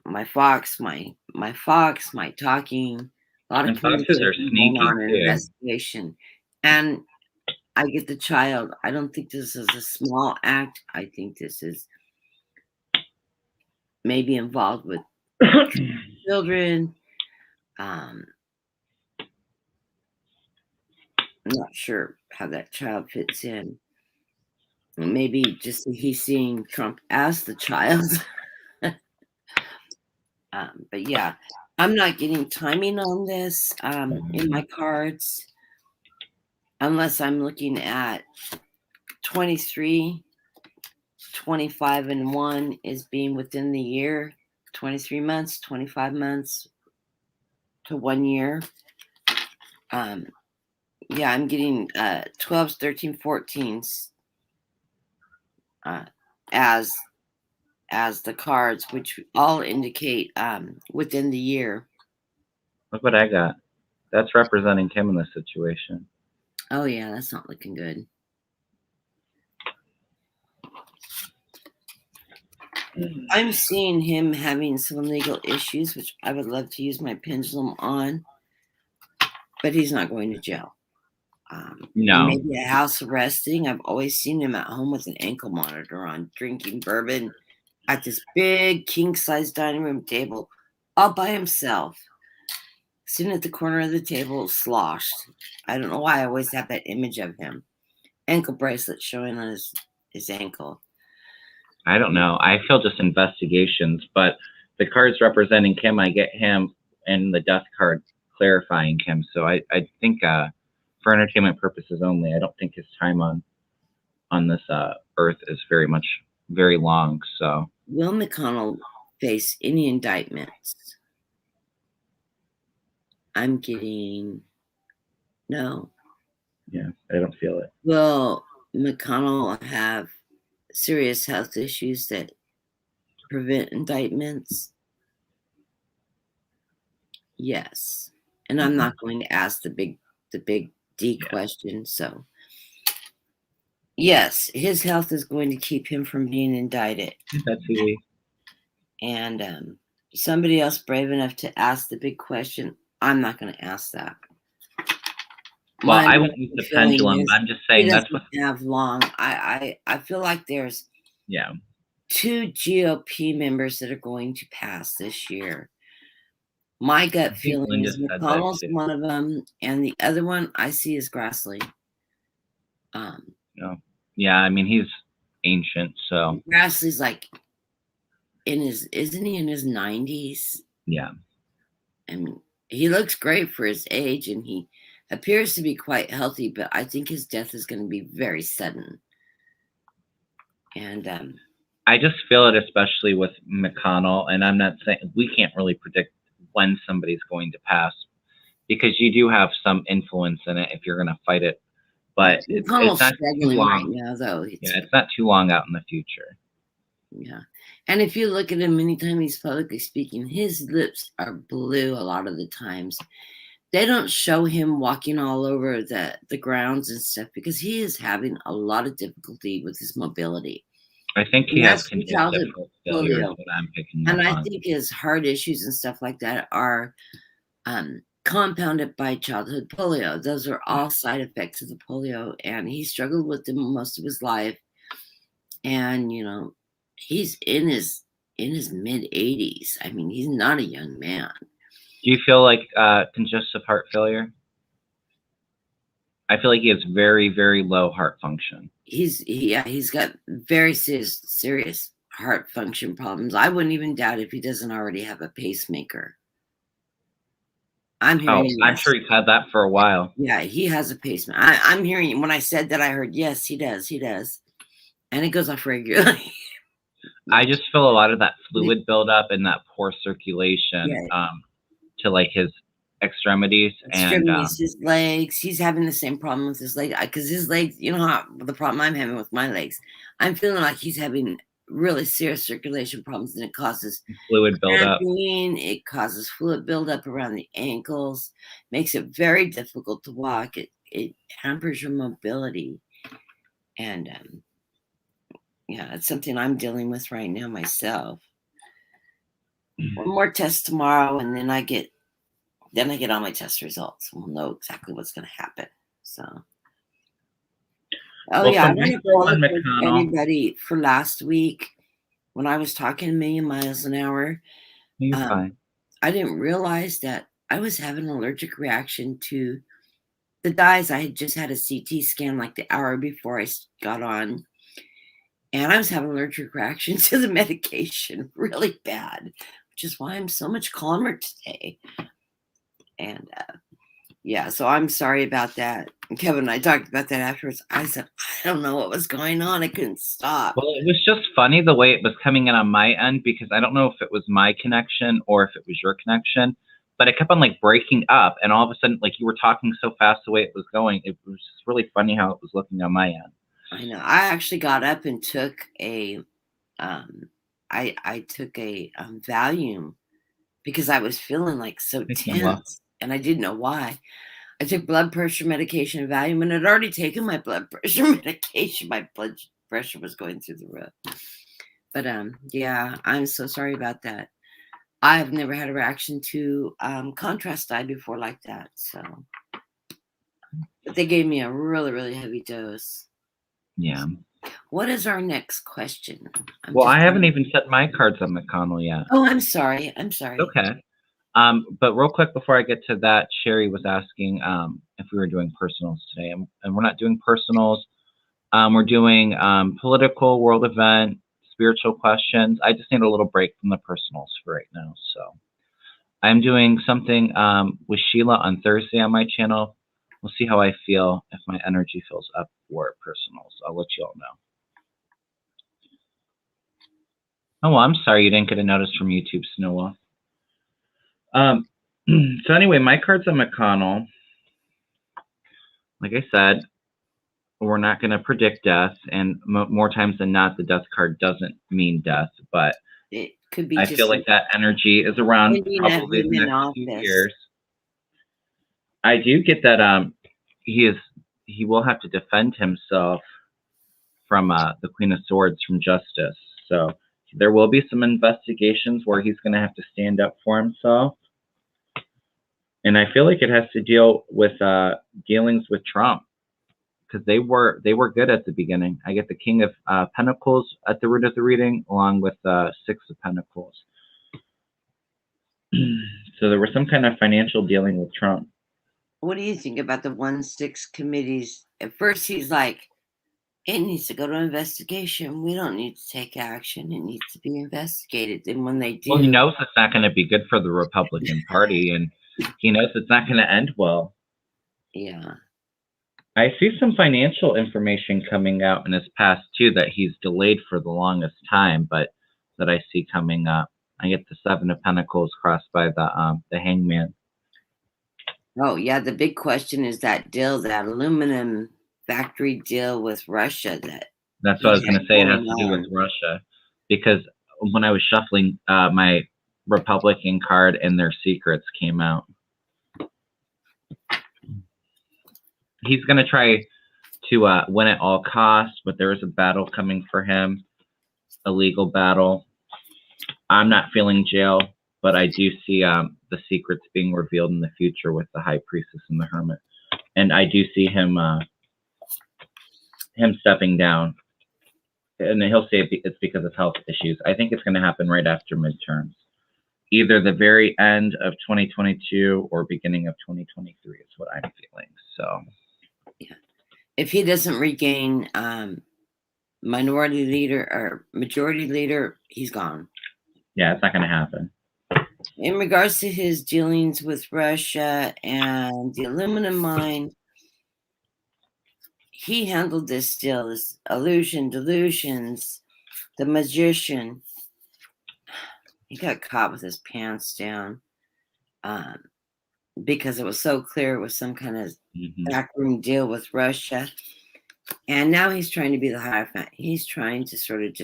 my Fox, my talking. A lot of foxes are sneaky going on too. in investigation, and I get the child. I don't think this is a small act. I think this is maybe involved with children. I'm not sure how that child fits in. Maybe just he's seeing Trump as the child. But yeah, I'm not getting timing on this in my cards unless I'm looking at 23, 25, and 1 is being within the year, 23 months, 25 months to 1 year. Yeah, I'm getting 12s, 13, 14s as the cards, which all indicate within the year. Look what I got. That's representing Kim in this situation. Oh yeah, that's not looking good. I'm seeing him having some legal issues, which I would love to use my pendulum on, but he's not going to jail. No. Maybe a house arresting. I've always seen him at home with an ankle monitor on, drinking bourbon at this big king-size dining room table all by himself, sitting at the corner of the table, sloshed. I don't know why I always have that image of him. Ankle bracelet showing on his ankle. I don't know. I feel just investigations, but the cards representing Kim, I get him, and the death card clarifying Kim. So I think for entertainment purposes only, I don't think his time on this earth is very long. So will McConnell face any indictments? I'm getting no. Yeah, I don't feel it. Will McConnell have serious health issues that prevent indictments? Yes. And I'm not going to ask the big D question. So yes, his health is going to keep him from being indicted. That's easy. And somebody else brave enough to ask the big question, I'm not going to ask that. Well, I won't use the pendulum. I'm just saying that's what have long. I feel like there's 2 GOP members that are going to pass this year. My gut feeling is McConnell's one of them, and the other one I see is Grassley. Yeah, I mean he's ancient, so Grassley's like isn't he in his 90s? Yeah. I mean, he looks great for his age, and he appears to be quite healthy, but I think his death is going to be very sudden. And I just feel it, especially with McConnell, and I'm not saying we can't really predict when somebody's going to pass because you do have some influence in it if you're going to fight it. but It's it's almost not too struggling right long. now, though. Yeah, it's not too long out in the future. Yeah. And if you look at him anytime he's publicly speaking, his lips are blue a lot of the times. They don't show him walking all over the grounds and stuff because he is having a lot of difficulty with his mobility. I think he And has that's from congestive childhood heart failure is polio. what I'm picking And up I on. think his heart issues and stuff like that are compounded by childhood polio. Those are all side effects of the polio. And he struggled with them most of his life. And, you know, he's in his mid 80s. I mean, he's not a young man. Do you feel like congestive heart failure? I feel like he has very, very low heart function. He's got very serious heart function problems. I wouldn't even doubt if he doesn't already have a pacemaker. I'm hearing I'm sure he's had that for a while. Yeah, he has a pacemaker. I'm hearing when I said that, I heard yes, he does, and it goes off regularly. I just feel a lot of that fluid buildup and that poor circulation Yeah. to like his extremities and His legs. He's having the same problem with his leg because his legs. You know how the problem I'm having with my legs. I'm feeling like he's having really serious circulation problems, and it causes fluid buildup. cramping. It causes fluid buildup around the ankles. Makes it very difficult to walk. It hampers your mobility, and yeah, it's something I'm dealing with right now myself. One more test tomorrow, and then I get all my test results. We'll know exactly what's going to happen. So, I want to apologize to anybody for last week when I was talking a million miles an hour. You're fine. I didn't realize that I was having an allergic reaction to the dyes. I had just had a CT scan like the hour before I got on. And I was having an allergic reaction to the medication really bad, which is why I'm so much calmer today. And yeah, so I'm sorry about that. And Kevin and I talked about that afterwards. I said, I don't know what was going on. I couldn't stop. Well, it was just funny the way it was coming in on my end because I don't know if it was my connection or if it was your connection, but it kept on like breaking up. And all of a sudden, like you were talking so fast the way it was going, it was just really funny how it was looking on my end. I know. I actually got up and took a, I took a Valium because I was feeling like so tense, and I didn't know why. I took blood pressure medication and Valium, and I'd already taken my blood pressure medication. My blood pressure was going through the roof. But yeah, I'm so sorry about that. I've never had a reaction to contrast dye before like that. So, but they gave me a really, really heavy dose. Yeah. What is our next question? Well, I haven't even set my cards on McConnell yet. Oh, I'm sorry. Okay. But real quick before I get to that, Sherry was asking if we were doing personals today, and we're not doing personals. We're doing political, world event, spiritual questions. I just need a little break from the personals for right now. So I'm doing something with Sheila on Thursday on my channel. We'll see how I feel. If my energy feels up for personals, I'll let you all know. Oh, well, I'm sorry you didn't get a notice from YouTube, Snowwolf. So anyway, my cards on McConnell. Like I said, we're not going to predict death, and more times than not, the death card doesn't mean death, but it could be. I feel like that energy is around probably the next few years. I do get that he will have to defend himself from the Queen of Swords from Justice. So there will be some investigations where he's going to have to stand up for himself. And I feel like it has to deal with dealings with Trump because they were good at the beginning. I get the King of Pentacles at the root of the reading along with Six of Pentacles. So there was some kind of financial dealing with Trump. What do you think about the 1-6 committees? At first, he's like, it needs to go to investigation. We don't need to take action. It needs to be investigated. And when they do... Well, he knows it's not going to be good for the Republican Party, and he knows it's not going to end well. Yeah. I see some financial information coming out in his past, too, that he's delayed for the longest time, but that I see coming up. I get the Seven of Pentacles crossed by the Hangman. Oh, yeah. The big question is that deal, that aluminum factory deal with Russia That's what I he was going had to say. It has going to do with on. Russia, because when I was shuffling, my Republican card and their secrets came out. He's going to try to win at all costs, but there is a battle coming for him, a legal battle. I'm not feeling jail, but I do see the secrets being revealed in the future with the High Priestess and the Hermit, and I do see him stepping down, and he'll say it's because of health issues. I think it's going to happen right after midterms, either the very end of 2022 or beginning of 2023 is what I'm feeling. So, yeah, if he doesn't regain minority leader or majority leader, he's gone. Yeah, it's not going to happen. In regards to his dealings with Russia and the aluminum mine, he handled this deal, this delusions, the magician. He got caught with his pants down because it was so clear it was some kind of backroom deal with Russia. And now he's trying to be the Hierophant. He's trying to sort of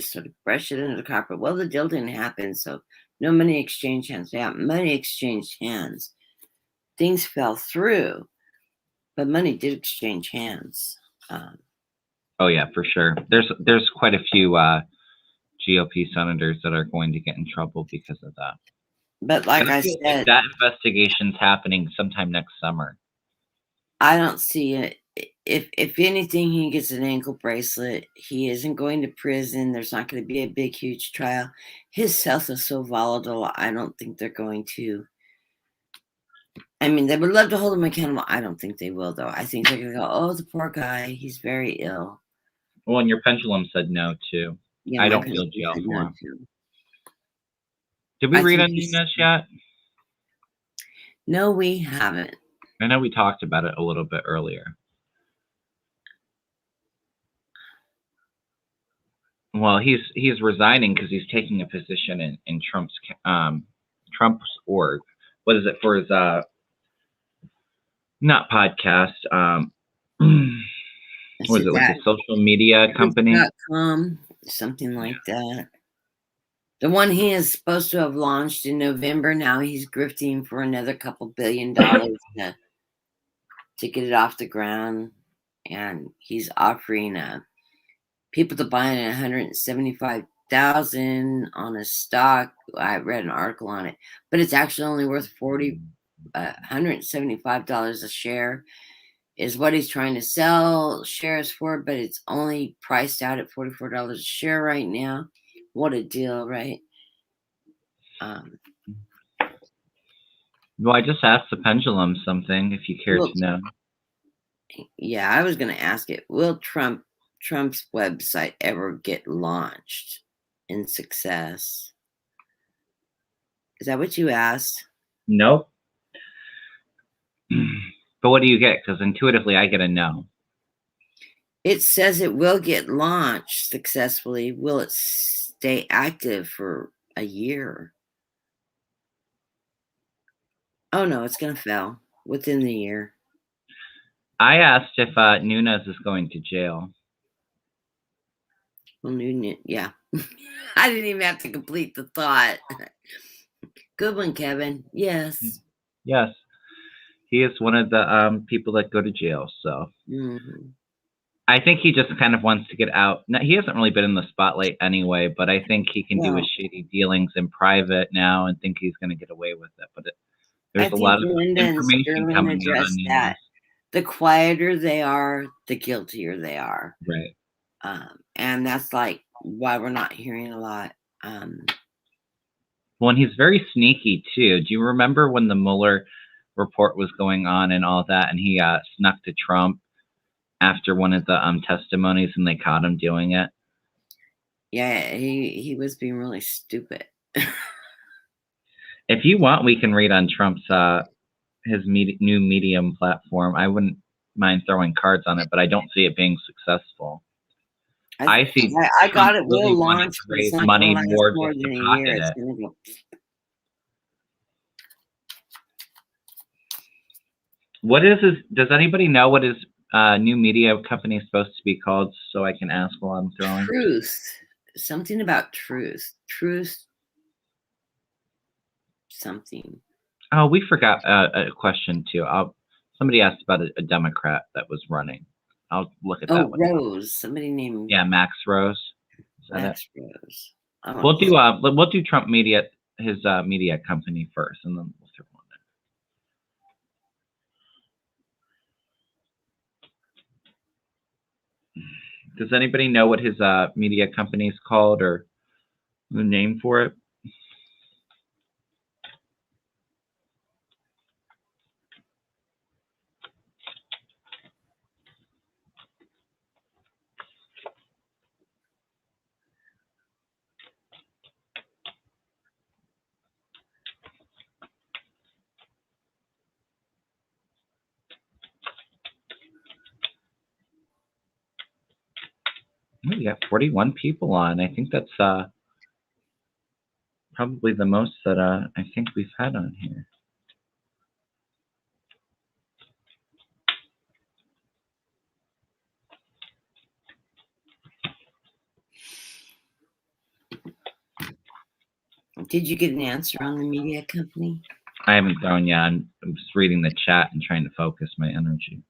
brush it under the carpet. Well, the deal didn't happen, so no money exchanged hands. Yeah, money exchanged hands. Things fell through, but money did exchange hands. Oh yeah, for sure. There's quite a few GOP senators that are going to get in trouble because of that. But like I said, like that investigation's happening sometime next summer. I don't see it. If anything, he gets an ankle bracelet. He isn't going to prison. There's not going to be a big, huge trial. His health is so volatile. I don't think they're going to. I mean, they would love to hold him accountable. I don't think they will, though. I think they're going to go, oh, the poor guy. He's very ill. Well, and your pendulum said no, too. Yeah, I don't feel jail for him. Too. Did we read on Nunes yet? No, we haven't. I know we talked about it a little bit earlier. Well, he's resigning because he's taking a position in Trump's org. What is it for his not podcast? What is it, like a social media company? Something like that. The one he is supposed to have launched in November. Now he's grifting for another couple $2 billion to get it off the ground, and he's offering people to buy it at $175,000 on a stock. I read an article on it, but it's actually only worth $175 a share is what he's trying to sell shares for, but it's only priced out at $44 a share right now. What a deal, right? Well, I just asked the Pendulum something, if you care to know. Yeah, I was going to ask it. Will Trump's website ever get launched in success? Is that what you asked? Nope. But what do you get? Because intuitively, I get a no. It says it will get launched successfully. Will it stay active for a year? Oh, no, it's going to fail within the year. I asked if Nunes is going to jail. Well, Nunes, yeah. I didn't even have to complete the thought. Good one, Kevin. Yes. Yes. He is one of the people that go to jail, so. Mm-hmm. I think he just kind of wants to get out. Now, he hasn't really been in the spotlight anyway, but I think he can do his shady dealings in private now and think he's going to get away with it. But there's a lot of information coming out on that. The quieter they are, the guiltier they are. Right. And that's like why we're not hearing a lot. Well, and he's very sneaky too. Do you remember when the Mueller report was going on and all that, and he snuck to Trump after one of the testimonies, and they caught him doing it? Yeah, he was being really stupid. If you want, we can read on Trump's his new Medium platform. I wouldn't mind throwing cards on it, but I don't see it being successful. I got it. We'll launch, but raise money more just to pocket it. What is his? Does anybody know what his new media company supposed to be called so I can ask while I'm throwing? Truth. Something about truth. Truth. Something. Oh, we forgot a question too. Somebody asked about a Democrat that was running. I'll look at that Oh, one. Rose. Somebody named Max Rose. Is that Max it? Rose. We'll do Trump media, his media company first, and then we'll throw one in. Does anybody know what his media company is called or the name for it? We got 41 people on. I think that's probably the most that I think we've had on here. Did you get an answer on the media company? I haven't thrown yet. I'm just reading the chat and trying to focus my energy.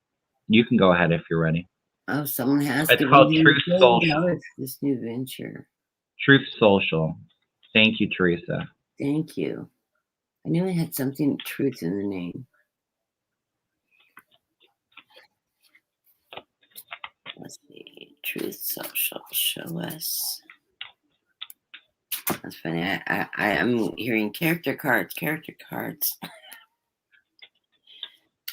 You can go ahead if you're ready. Oh, someone has It's to called be Truth Social. with this new venture. Truth Social. Thank you, Teresa. Thank you. I knew I had something truth in the name. Let's see. Truth Social. Show us. That's funny. I am hearing character cards. Character cards.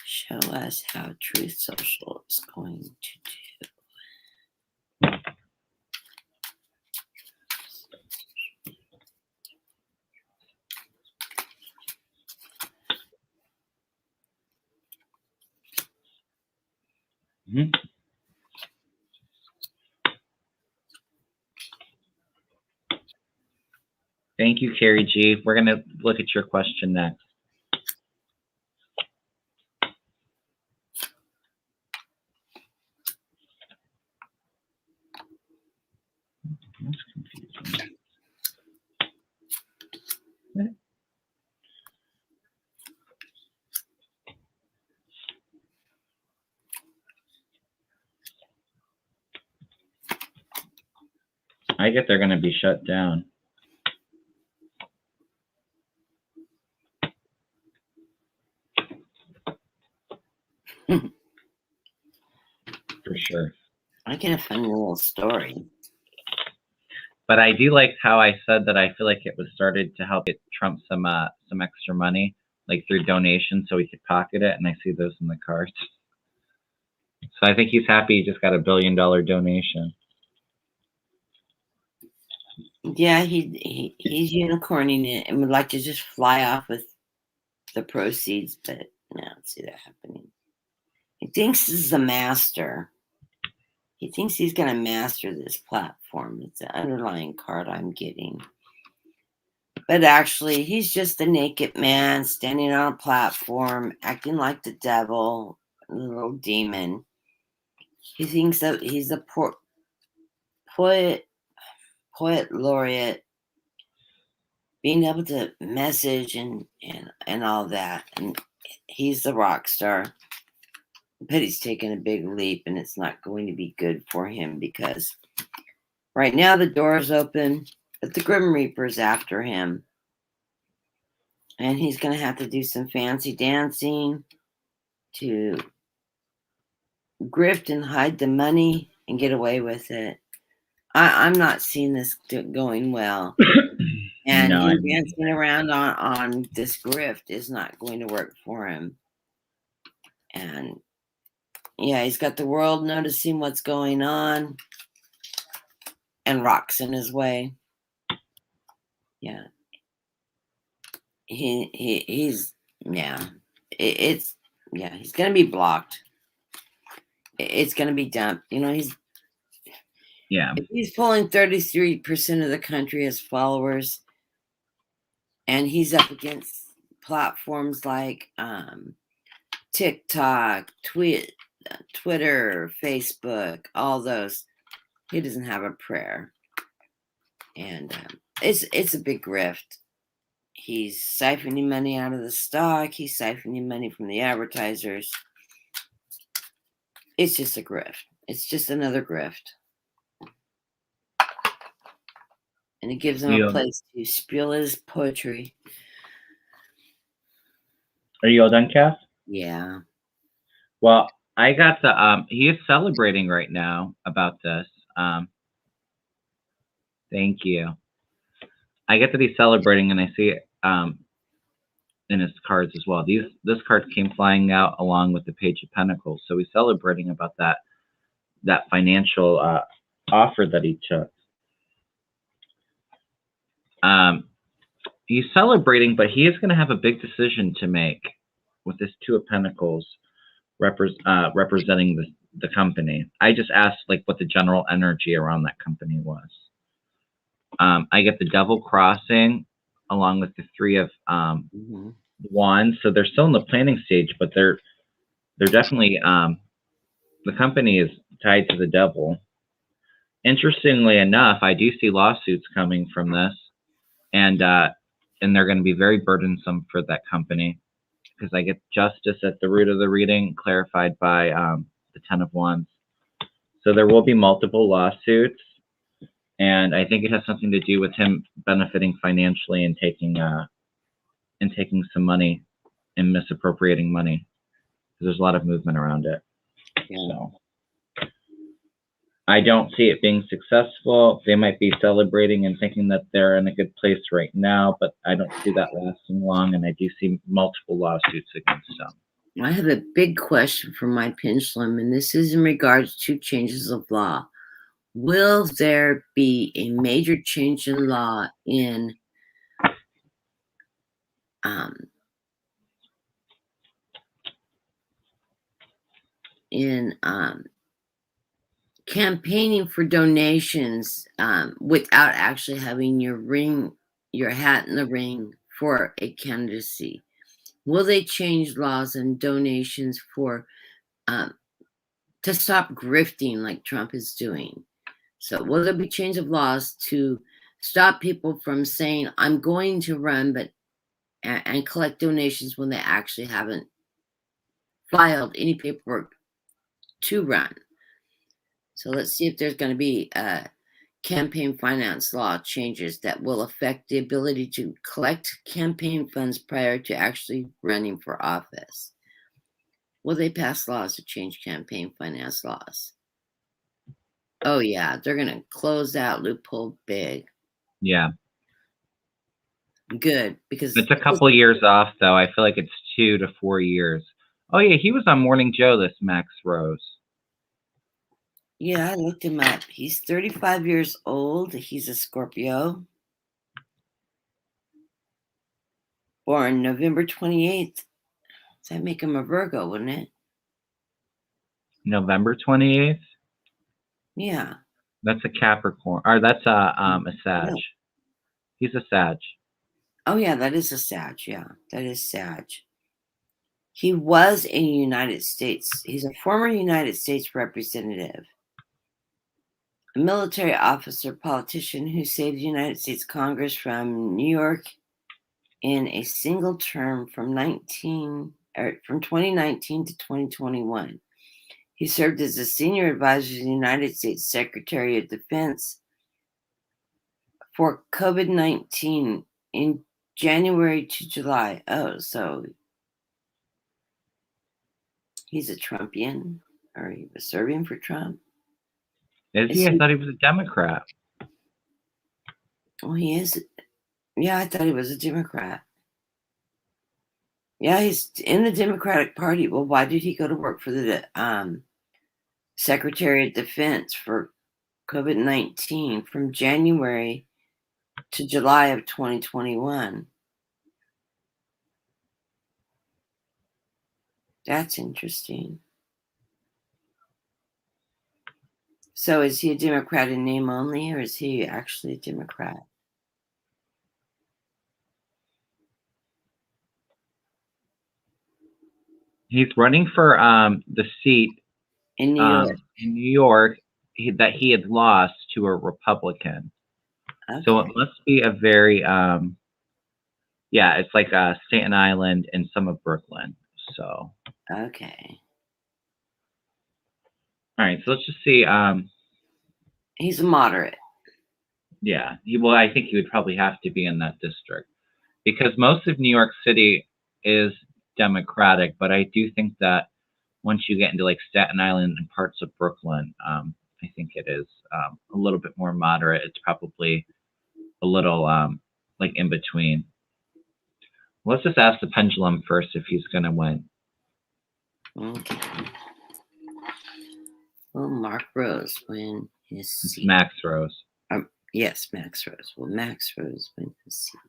Show us how Truth Social is going to do. Mm-hmm. Thank you, Carrie G. We're going to look at your question next. That's confusing. I get they're going to be shut down. For sure. I get a funny little story. But I do like how I said that I feel like it was started to help get Trump some extra money, like through donations, so he could pocket it. And I see those in the cards. So I think he's happy he just got $1 billion donation. Yeah, he's unicorning it and would like to just fly off with the proceeds, but no, I don't see that happening. He thinks this is a master. He thinks he's going to master this platform. It's the underlying card I'm getting. But actually, he's just a naked man standing on a platform, acting like the devil, a little demon. He thinks that he's a poet laureate, being able to message and all that. And he's the rock star. But he's taken a big leap, and it's not going to be good for him because right now the door is open, but the Grim Reaper's after him. And he's going to have to do some fancy dancing to grift and hide the money and get away with it. I'm not seeing this going well. And No, him dancing around on this grift is not going to work for him. And yeah, he's got the world noticing what's going on and rocks in his way. Yeah. He's he's gonna be blocked. It's gonna be dumped. If he's pulling 33% of the country as followers, and he's up against platforms like TikTok, Twitter, Facebook, all those. He doesn't have a prayer, and it's a big grift. He's siphoning money out of the stock. He's siphoning money from the advertisers. It's just a grift. It's just another grift. And it gives him a place to spill his poetry. Are you all done, Cass? Yeah. Well, I got the he is celebrating right now about this. Thank you. I get to be celebrating, and I see it in his cards as well. This card came flying out along with the Page of Pentacles, so he's celebrating about that financial offer that he took. He's celebrating, but he is going to have a big decision to make with this Two of Pentacles representing the company. I just asked like what the general energy around that company was. I get the Devil crossing along with the Three of Wands. So they're still in the planning stage, but they're definitely the company is tied to the Devil. Interestingly enough, I do see lawsuits coming from this, and they're going to be very burdensome for that company, because I get Justice at the root of the reading, clarified by the Ten of Wands. So there will be multiple lawsuits, and I think it has something to do with him benefiting financially and taking some money and misappropriating money. There's a lot of movement around it. Yeah. So I don't see it being successful. They might be celebrating and thinking that they're in a good place right now, but I don't see that lasting long, and I do see multiple lawsuits against them. I have a big question for my pendulum, and this is in regards to changes of law. Will there be a major change in law in campaigning for donations without actually having your hat in the ring for a candidacy? Will they change laws and donations for to stop grifting like Trump is doing? So will there be change of laws to stop people from saying, I'm going to run, and collect donations when they actually haven't filed any paperwork to run? So let's see if there's going to be campaign finance law changes that will affect the ability to collect campaign funds prior to actually running for office. Will they pass laws to change campaign finance laws? Oh yeah, they're going to close that loophole big. Yeah. Good, because it's a couple of years off, though. I feel like it's 2 to 4 years. Oh yeah, he was on Morning Joe, this Max Rose. Yeah, I looked him up. He's 35 years old. He's a Scorpio. Born November 28th. That'd make him a Virgo, wouldn't it? November 28th? Yeah. That's a Capricorn. Or that's a Sag. No. He's a Sag. Oh, yeah, that is a Sag. Yeah, that is Sag. He was a United States. He's a former United States representative. A military officer, politician who saved the United States Congress from New York in a single term from 2019 to 2021. He served as a senior advisor to the United States Secretary of Defense for COVID-19 in January to July. Oh, so he's a Trumpian, or he was serving for Trump. Is he? I thought he was a Democrat. Oh, he is. Yeah, I thought he was a Democrat. Yeah, he's in the Democratic Party. Well, why did he go to work for the Secretary of Defense for COVID-19 from January to July of 2021? That's interesting. So is he a Democrat in name only, or is he actually a Democrat? He's running for the seat In New York. In New York that he had lost to a Republican. Okay. So it must be a very yeah, it's like Staten Island and some of Brooklyn. So Okay. all right, so let's just see. He's a moderate. Yeah, well, I think he would probably have to be in that district because most of New York City is Democratic, but I do think that once you get into like Staten Island and parts of Brooklyn, I think it is a little bit more moderate. It's probably a little like in between. Let's just ask the pendulum first if he's going to win. Okay. Will Mark Rose win his seat? It's Max Rose. Yes, Max Rose. Will Max Rose win his seat?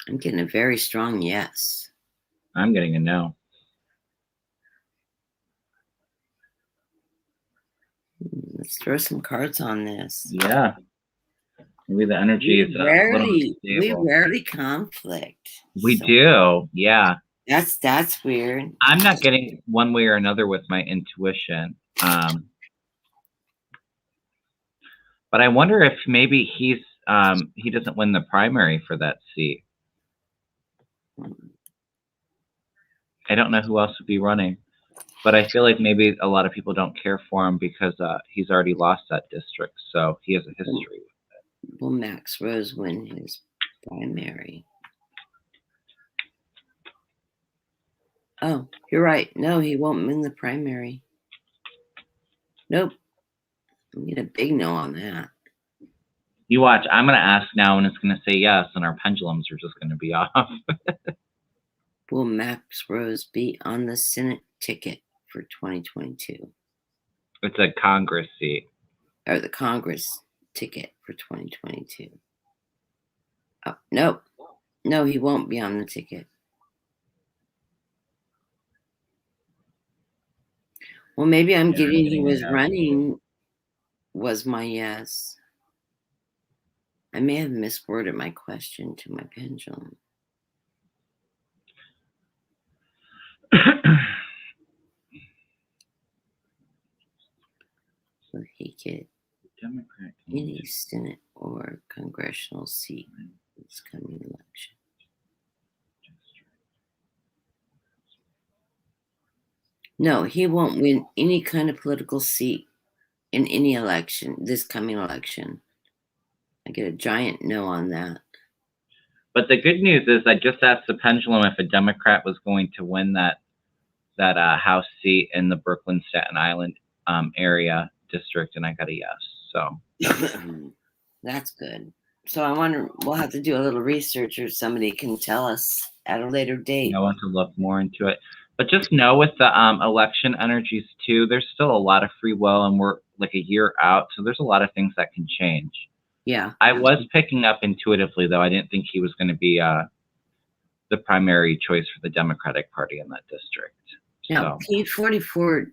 I'm getting a very strong yes. I'm getting a no. Let's throw some cards on this. Yeah. Maybe the energy is a little unstable. We rarely conflict. We do. Yeah. That's weird. I'm not getting one way or another with my intuition. But I wonder if maybe he doesn't win the primary for that seat. I don't know who else would be running, but I feel like maybe a lot of people don't care for him because he's already lost that district, so he has a history with it. Will Max Rose win his primary? Oh, you're right. No, he won't win the primary. Nope. I'm getting a big no on that. You watch. I'm going to ask now, and it's going to say yes, and our pendulums are just going to be off. Will Max Rose be on the Senate ticket for 2022? It's a Congress seat. Or the Congress ticket for 2022. Oh, nope. No, he won't be on the ticket. Well, maybe I'm getting he was running was my yes. I may have misworded my question to my pendulum. Will he get Democrat any Senate or congressional seat in this coming election? No, he won't win any kind of political seat in any election, this coming election. I get a giant no on that. But the good news is I just asked the pendulum if a Democrat was going to win that House seat in the Brooklyn, Staten Island area district, and I got a yes. So that's good. So I wonder, we'll have to do a little research, or somebody can tell us at a later date. I want to look more into it. But just know with the election energies too, there's still a lot of free will, and we're like a year out, so there's a lot of things that can change. Yeah. I was picking up intuitively, though. I didn't think he was going to be the primary choice for the Democratic Party in that district. Now, P44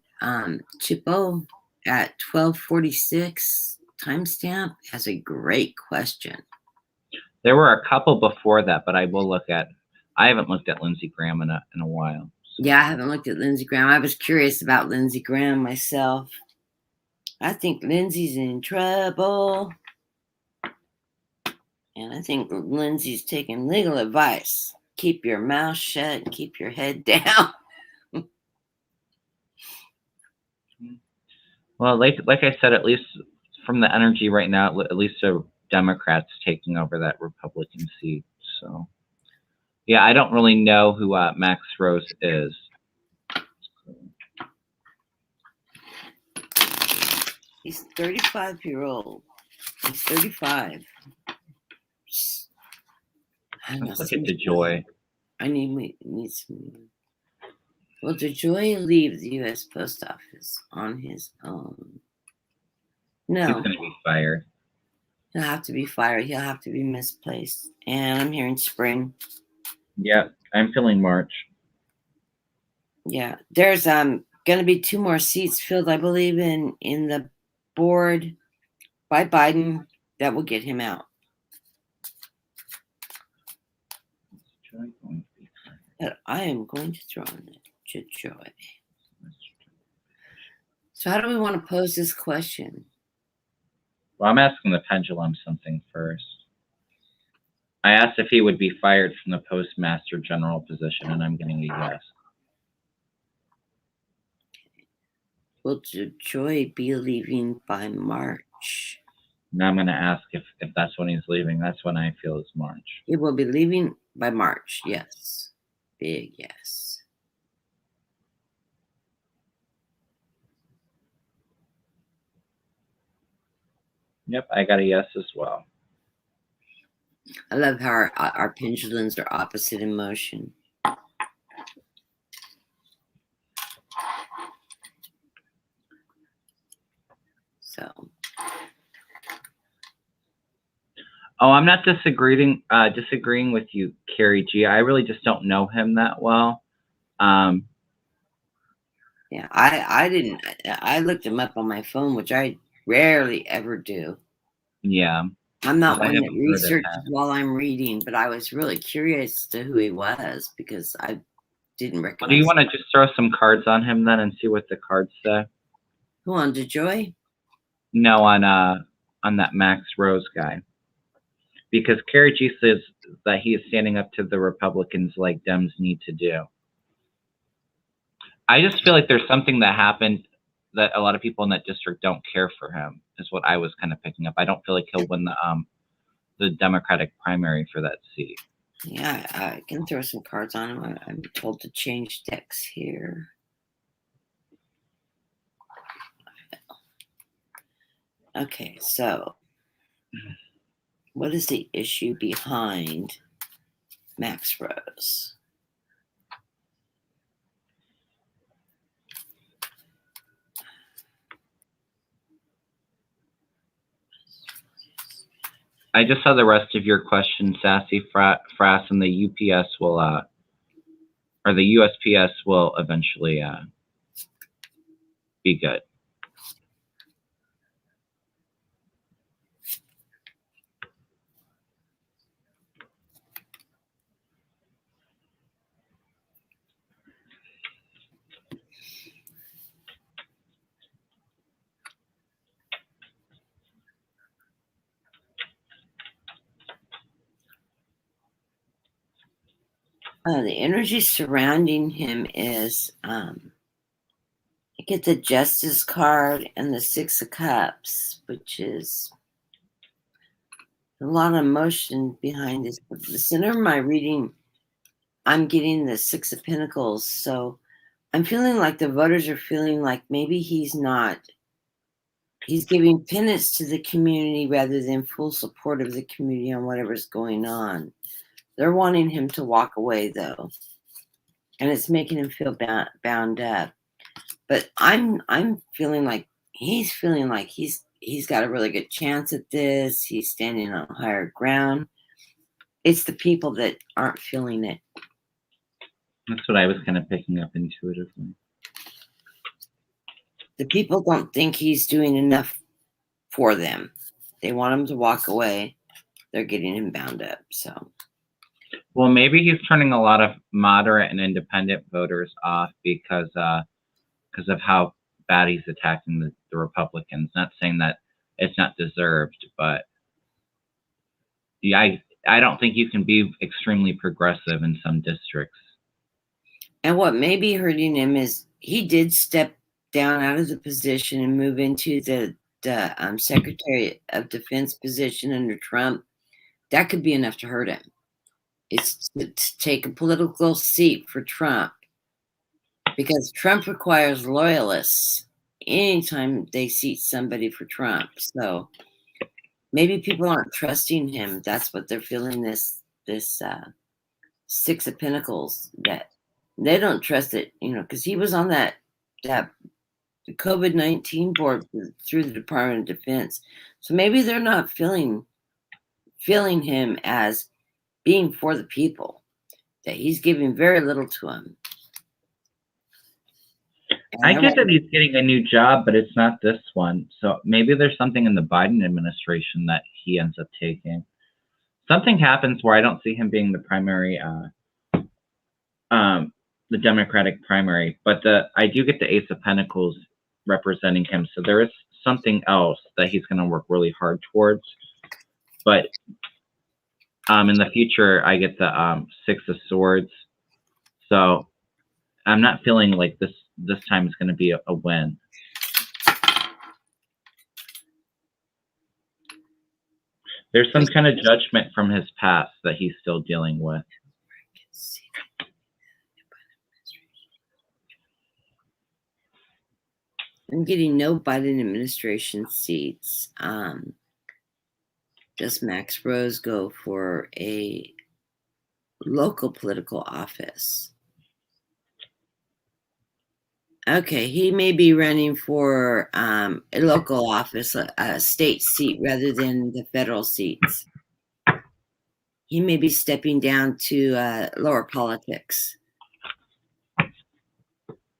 Chippo at 1246 timestamp has a great question. There were a couple before that, but I will look at. I haven't looked at Lindsey Graham in a while. So. Yeah, I haven't looked at Lindsey Graham. I was curious about Lindsey Graham myself. I think Lindsey's in trouble. And I think Lindsey's taking legal advice. Keep your mouth shut. Keep your head down. Well, like I said, at least from the energy right now, at least the Democrats taking over that Republican seat. So, yeah, I don't really know who Max Rose is. He's 35-year-old. He's 35. Let's look at DeJoy. I need some. Will DeJoy leave the U.S. Post Office on his own? No. He's going to be fired. He'll have to be fired. He'll have to be misplaced. And I'm hearing spring. Yeah, I'm feeling March. Yeah, there's going to be 2 more seats filled, I believe, in the board by Biden that will get him out. But I am going to throw in the joy. So how do we want to pose this question? Well, I'm asking the pendulum something first. I asked if he would be fired from the postmaster general position, and I'm getting a yes. Will Joy be leaving by March? Now I'm going to ask if that's when he's leaving. That's when I feel is March. He will be leaving by March. Yes. Big yes. Yep, I got a yes as well. I love how our pendulums are opposite in motion. So. Oh, I'm not disagreeing with you, Carrie G. I really just don't know him that well. Yeah, I looked him up on my phone, which I rarely ever do. Yeah. I'm not one that researches while I'm reading, but I was really curious to who he was because I didn't recognize. Well, do you want to just throw some cards on him then and see what the cards say? Who, on DeJoy? No, on that Max Rose guy. Because Carrie G says that he is standing up to the Republicans like Dems need to do. I just feel like there's something that happened that a lot of people in that district don't care for him, is what I was kind of picking up. I don't feel like he'll win the Democratic primary for that seat. Yeah, I can throw some cards on him. I'm told to change decks here. Okay, so what is the issue behind Max Rose? I just saw the rest of your question, Sassy Frass, and the UPS will, or the USPS will eventually be good. The energy surrounding him is, you get the Justice card and the Six of Cups, which is a lot of emotion behind this. The center of my reading, I'm getting the Six of Pentacles. So I'm feeling like the voters are feeling like maybe he's giving penance to the community rather than full support of the community on whatever's going on. They're wanting him to walk away, though. And it's making him feel bound up. But I'm feeling like he's got a really good chance at this. He's standing on higher ground. It's the people that aren't feeling it. That's what I was kind of picking up intuitively. The people don't think he's doing enough for them. They want him to walk away. They're getting him bound up. So, well, maybe he's turning a lot of moderate and independent voters off because of how bad he's attacking the Republicans. Not saying that it's not deserved, but yeah, I don't think you can be extremely progressive in some districts. And what may be hurting him is he did step down out of the position and move into the Secretary of Defense position under Trump. That could be enough to hurt him. It's to take a political seat for Trump, because Trump requires loyalists anytime they seat somebody for Trump. So maybe people aren't trusting him. That's what they're feeling, this Six of Pentacles, that they don't trust it, because he was on that COVID-19 board through the Department of Defense. So maybe they're not feeling him as being for the people, that he's giving very little to him. I get that he's getting a new job, but it's not this one. So maybe there's something in the Biden administration that he ends up taking. Something happens where I don't see him being the primary the Democratic primary, but I do get the Ace of Pentacles representing him, so there is something else that he's going to work really hard towards. But in the future, I get the Six of Swords, so I'm not feeling like this time is going to be a win. There's some kind of judgment from his past that he's still dealing with. I'm getting no Biden administration seats. Does Max Rose go for a local political office? Okay, he may be running for a local office, a state seat rather than the federal seats. He may be stepping down to lower politics.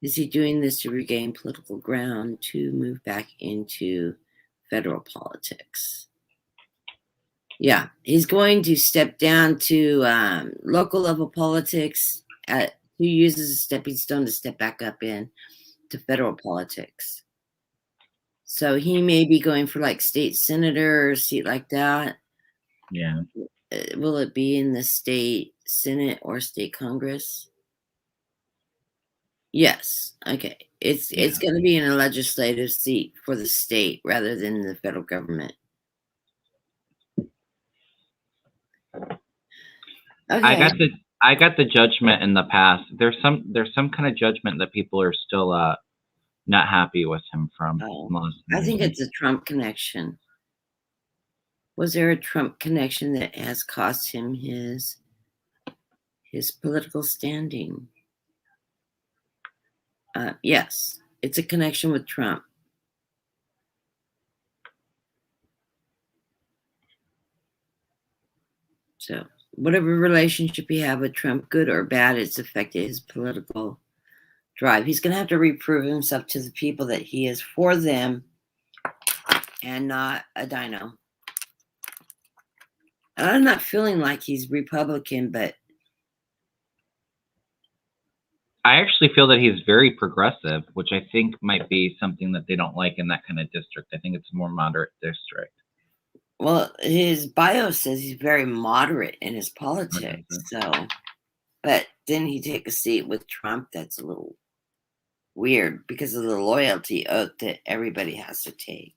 Is he doing this to regain political ground to move back into federal politics? Yeah, he's going to step down to local level politics. He uses a stepping stone to step back up in to federal politics. So he may be going for like state senator or a seat like that. Yeah. Will it be in the state Senate or state Congress? Yes. Okay. It's going to be in a legislative seat for the state rather than the federal government. Okay. I got the judgment in the past. There's some kind of judgment that people are still not happy with him from. I think it's a Trump connection. Was there a Trump connection that has cost him his political standing? Yes, it's a connection with Trump. So whatever relationship you have with Trump, good or bad, it's affected his political drive. He's going to have to reprove himself to the people that he is for them and not a dino. And I'm not feeling like he's Republican, but I actually feel that he's very progressive, which I think might be something that they don't like in that kind of district. I think it's a more moderate district. Well, his bio says he's very moderate in his politics. So, but didn't he take a seat with Trump? That's a little weird because of the loyalty oath that everybody has to take.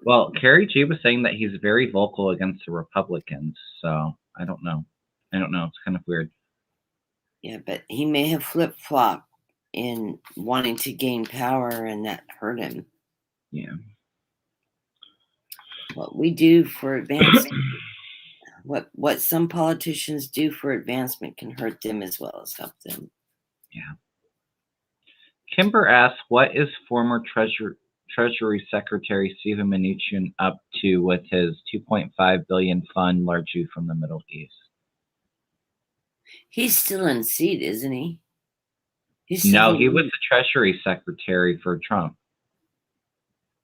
Well, Carrie G was saying that he's very vocal against the Republicans, so I don't know. It's kind of weird. Yeah, but he may have flip-flopped in wanting to gain power, and that hurt him. Yeah. What we do for advancement, what some politicians do for advancement can hurt them as well as help them. Yeah. Kimber asks, what is former Treasury Secretary Stephen Mnuchin up to with his $2.5 billion fund, largely from the Middle East? He's still in seat, isn't he? He was the Treasury Secretary for Trump.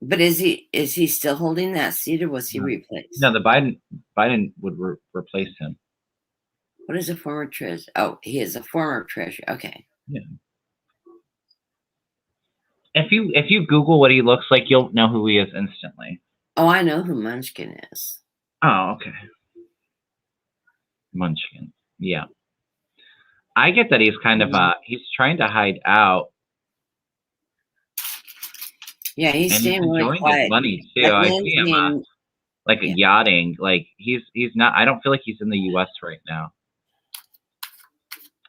But is he still holding that seat, or was he replaced? No, the Biden would replace him. What is a former treasurer? Oh, he is a former treasurer. Okay. Yeah. If you Google what he looks like, you'll know who he is instantly. Oh, I know who Munchkin is. Oh, okay. Munchkin. Yeah. I get that he's kind of he's trying to hide out. Yeah, he's staying really quiet. His money too. I see him yachting. Like he's not. I don't feel like he's in the U.S. right now.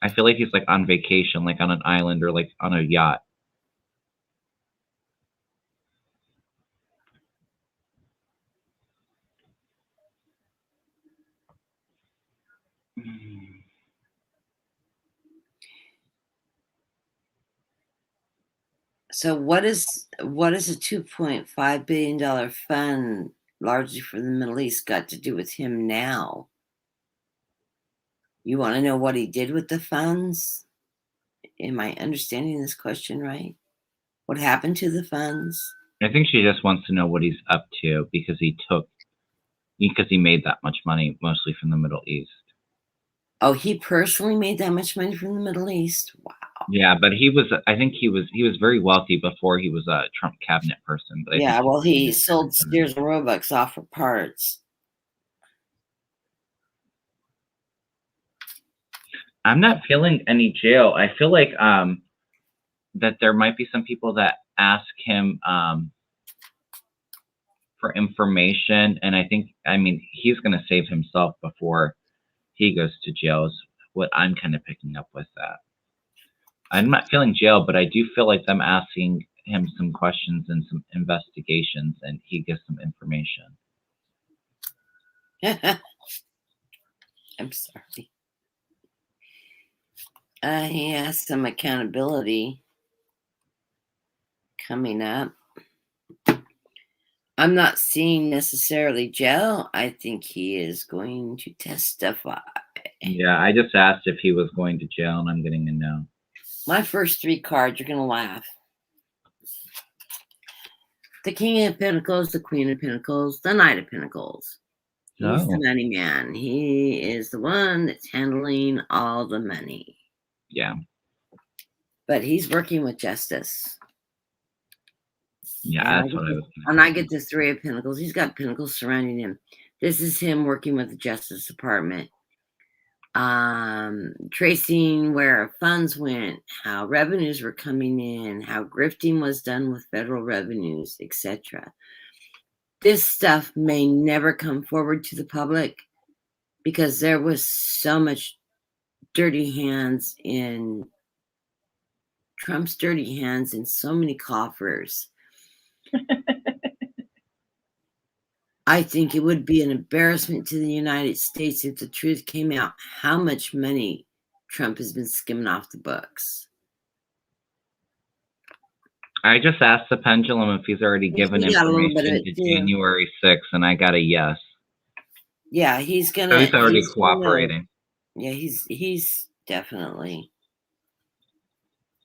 I feel like he's like on vacation, like on an island or like on a yacht. So what is a $2.5 billion fund largely for the Middle East got to do with him now? You want to know what he did with the funds? Am I understanding this question right? What happened to the funds? I think she just wants to know what he's up to because he made that much money mostly from the Middle East. Oh, he personally made that much money from the Middle East? Wow. Yeah, but I think he was very wealthy before he was a Trump cabinet person. But I think Yeah, well, he he sold Sears and Roebuck's off for parts. I'm not feeling any jail. I feel like that there might be some people that ask him for information, and I mean, he's going to save himself before he goes to jail. Is what I'm kind of picking up with that. I'm not feeling jail, but I do feel like them asking him some questions and some investigations, and he gives some information. I'm sorry. He has some accountability coming up. I'm not seeing necessarily jail. I think he is going to testify. Yeah, I just asked if he was going to jail, and I'm getting a no. My first 3 cards, you're going to laugh. The King of Pentacles, the Queen of Pentacles, the Knight of Pentacles. He's the money man. He is the one that's handling all the money. Yeah. But he's working with justice. Yeah, that's what I was. And I get the 3 of Pentacles. He's got pentacles surrounding him. This is him working with the Justice Department. Tracing where funds went, how revenues were coming in, how grifting was done with federal revenues, etc. This stuff may never come forward to the public because there was so much dirty hands in Trump's dirty hands in so many coffers. I think it would be an embarrassment to the United States if the truth came out how much money Trump has been skimming off the books. I just asked the Pendulum if he's already given information to January 6th, and I got a yes. Yeah, he's gonna. So he's already cooperating. Yeah, he's definitely.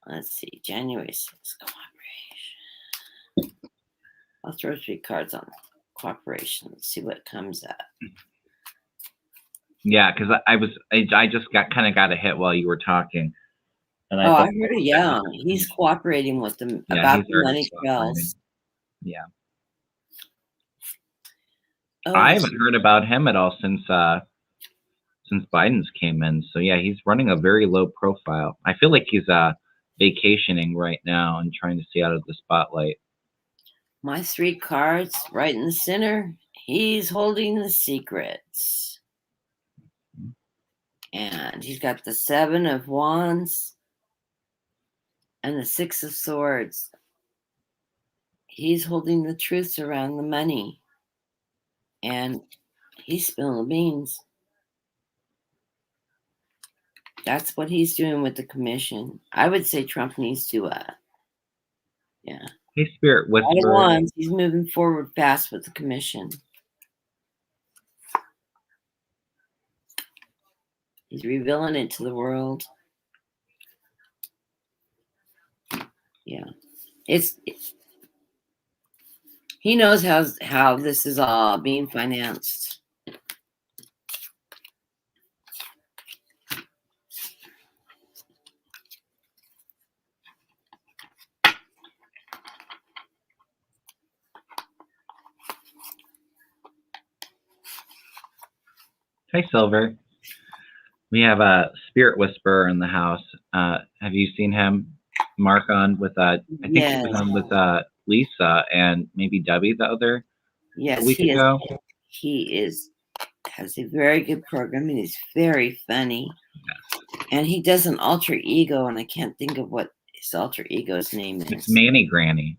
Let's see, January 6th cooperation. I'll throw 3 cards on cooperation. Let's see what comes up. Yeah, because I just kind of got a hit while you were talking. And I heard it. Yeah, he's cooperating with them about the money trails. Yeah. I haven't heard about him at all since Biden's came in. So yeah, he's running a very low profile. I feel like he's vacationing right now and trying to stay out of the spotlight. My 3 cards right in the center. He's holding the secrets. And he's got the 7 of Wands and the 6 of Swords. He's holding the truths around the money. And he's spilling the beans. That's what he's doing with the commission. I would say Trump needs to, yeah. Hey, Spirit Whisperer. He's moving forward fast with the commission. He's revealing it to the world. Yeah. He knows how this is all being financed. Hi, Silver. We have a Spirit Whisperer in the house. Have you seen him? Mark on with I think he was on with Lisa and maybe Debbie the other week ago. He has a very good program and he's very funny. Yes. And he does an alter ego, and I can't think of what his alter ego's name is. It's Manny Granny.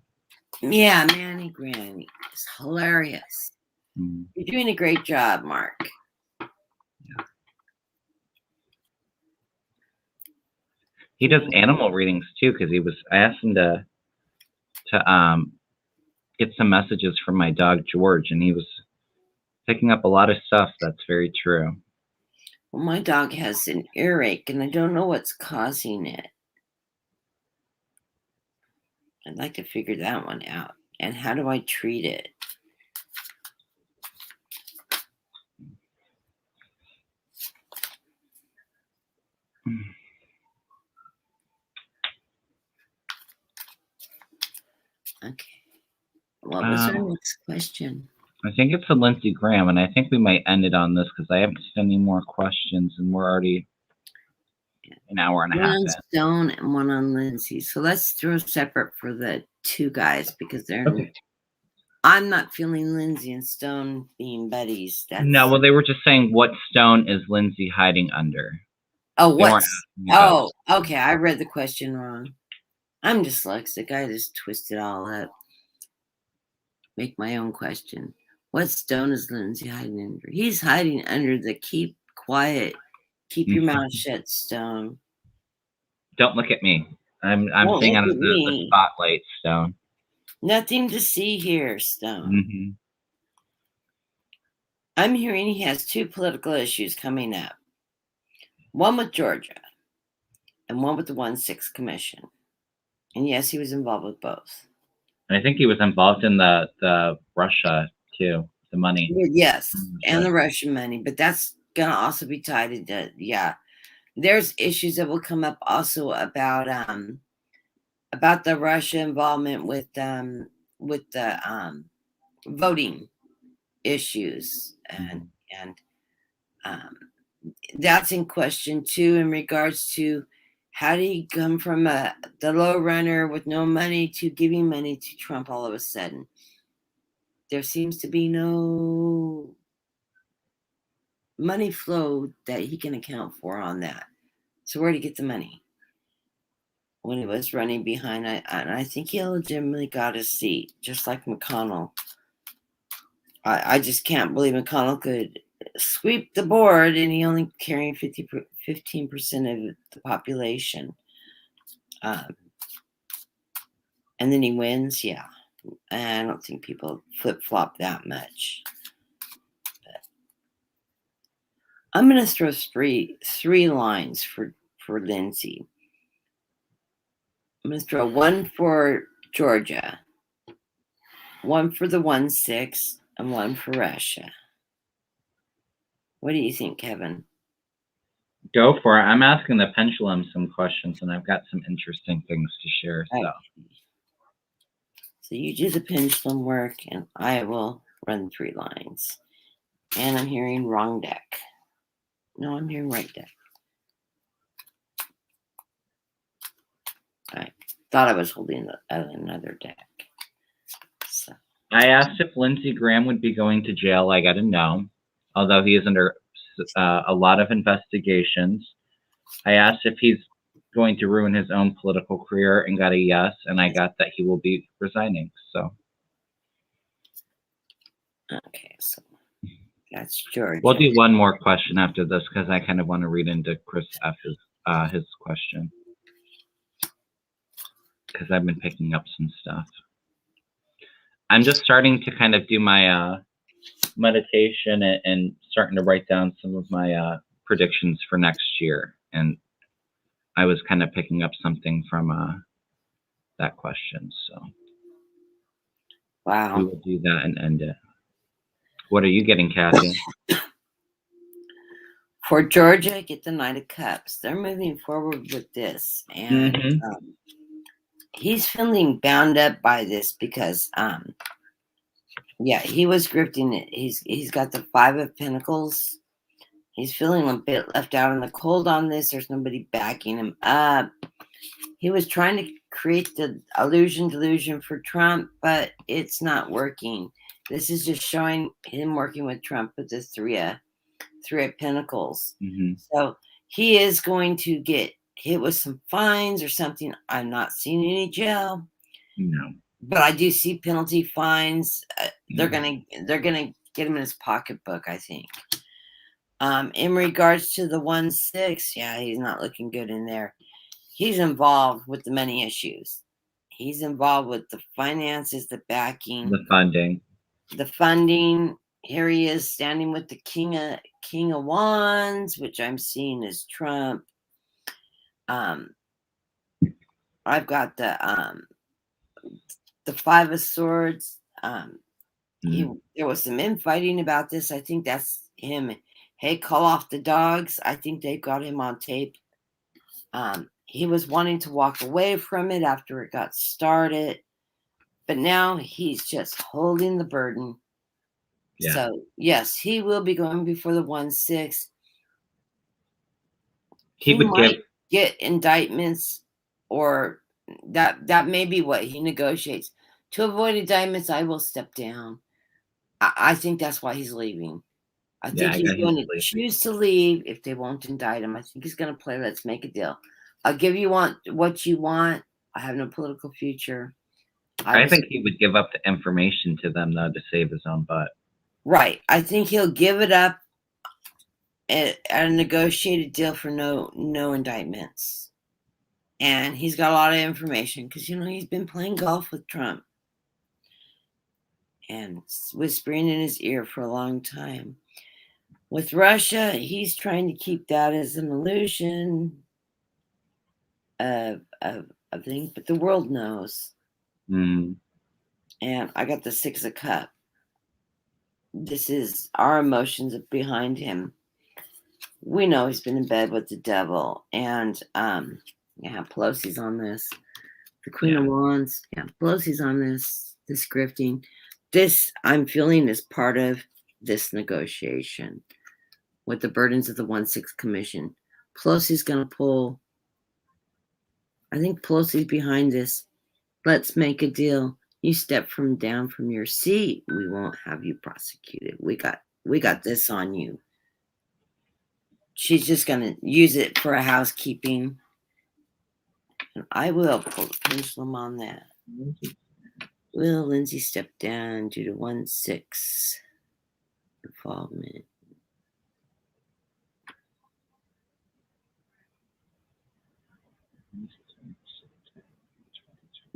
Yeah, Manny Granny. It's hilarious. You're doing a great job, Mark. Yeah. He does animal readings too, because I asked him to get some messages from my dog George, and he was picking up a lot of stuff. That's very true. Well, my dog has an earache, and I don't know what's causing it. I'd like to figure that one out. And how do I treat it? Okay. What was our next question? I think it's a Lindsey Graham, and I think we might end it on this because I haven't seen any more questions, and we're already an hour and a half One on in. Stone and one on Lindsay. So let's throw separate for the two guys because they're. Okay. I'm not feeling Lindsay and Stone being buddies. No, well, they were just saying what stone is Lindsay hiding under. Oh, what? Oh, stone. okay. I read the question wrong. I'm dyslexic. I just twist it all up. Make my own question. What stone is Lindsay hiding under? He's hiding under the keep quiet, keep your mouth shut stone. Don't look at me. I'm seeing under the spotlight stone. Nothing to see here, stone. I'm hearing he has two political issues coming up. One with Georgia and one with the 1/6 Commission. And yes, he was involved with both. And I think he was involved in the Russia too, the money. Yes, and the Russian money, but that's gonna also be tied into There's issues that will come up also about the Russia involvement with the voting issues and that's in question too in regards to how do you come from the low runner with no money to giving money to Trump all of a sudden? There seems to be no money flow that he can account for on that. So where did he get the money? When he was running behind, I think he legitimately got a seat, just like McConnell. I just can't believe McConnell could sweep the board and he only carrying 15% of the population. And then he wins. Yeah. I don't think people flip-flop that much. But I'm going to throw three lines for Lindsay. I'm going to throw one for Georgia, one for the 1/6, and one for Russia. What do you think, Kevin? Go for it. I'm asking the Pendulums some questions, and I've got some interesting things to share. So you do the pendulum work, and I will run 3 lines. And I'm hearing wrong deck. No, I'm hearing right deck. I thought I was holding another deck. So. I asked if Lindsey Graham would be going to jail. I got a no, although he is under a lot of investigations. I asked if he's going to ruin his own political career and got a yes, and I got that he will be resigning. So. Okay, so that's Georgia. We'll do one more question after this because I kind of want to read into Chris F's his question because I've been picking up some stuff. I'm just starting to kind of do my meditation and starting to write down some of my predictions for next year. And I was kind of picking up something from that question. So wow, we will do that and end it. What are you getting, Kathy? For Georgia, get the Knight of Cups. They're moving forward with this. And he's feeling bound up by this because, he was grifting it. He's got the 5 of Pentacles. He's feeling a bit left out in the cold on this. There's nobody backing him up. He was trying to create the delusion for Trump, but it's not working. This is just showing him working with Trump with the 3 of Pentacles. So he is going to get hit with some fines or something. I'm not seeing any jail. No. But I do see penalty fines. They're gonna get him in his pocketbook, I think. In regards to the 1/6, he's not looking good in there. He's involved with the money issues. He's involved with the finances, the backing, the funding. Here he is standing with the King of Wands, which I'm seeing is Trump. I've got the 5 of Swords. There was some infighting about this. I think that's him. Hey, call off the dogs. I think they've got him on tape. He was wanting to walk away from it after it got started. But now he's just holding the burden. Yeah. So yes, he will be going before the 1-6. He would might get indictments, or that may be what he negotiates. To avoid indictments, I will step down. I think that's why he's leaving. I think he's going to choose to leave if they won't indict him. I think he's going to play let's make a deal. I'll give you what you want. I have no political future. I think he would give up the information to them, though, to save his own butt. Right. I think he'll give it up at a negotiated deal for no indictments. And he's got a lot of information because, he's been playing golf with Trump and whispering in his ear for a long time. With Russia, he's trying to keep that as an illusion of things, but the world knows. Mm. And I got the 6 of Cups. This is our emotions behind him. We know he's been in bed with the devil. And Pelosi's on this. The Queen of Wands. Yeah, Pelosi's on this grifting. This, I'm feeling, is part of this negotiation with the burdens of the 1-6 commission. Pelosi's going to pull. I think Pelosi's behind this. Let's make a deal. You step down from your seat, we won't have you prosecuted. We got this on you. She's just going to use it for a housekeeping. And I will pull the pendulum on that. Will Lindsay step down due to 1-6 involvement?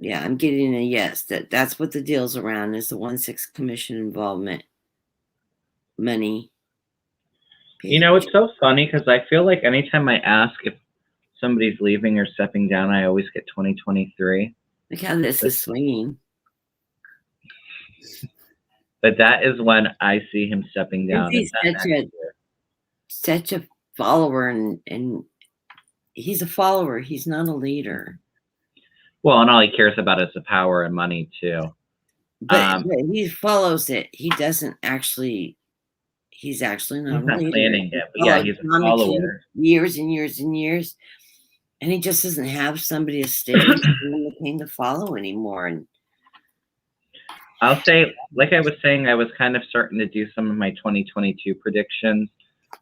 Yeah, I'm getting a yes. That's what the deal's around, is the 1-6 commission involvement. Money. It's so funny because I feel like anytime I ask if somebody's leaving or stepping down, I always get 2023. Look how this is swinging. But that is when I see him stepping down. He's such a follower, and he's a follower. He's not a leader. Well, and all he cares about is the power and money too. But he follows it. He doesn't actually. He's actually not a leader. Planning it, but yeah, he's a follower. Years and years and years, and he just doesn't have somebody to stay to follow anymore. And I'll say, like I was saying, I was kind of starting to do some of my 2022 predictions.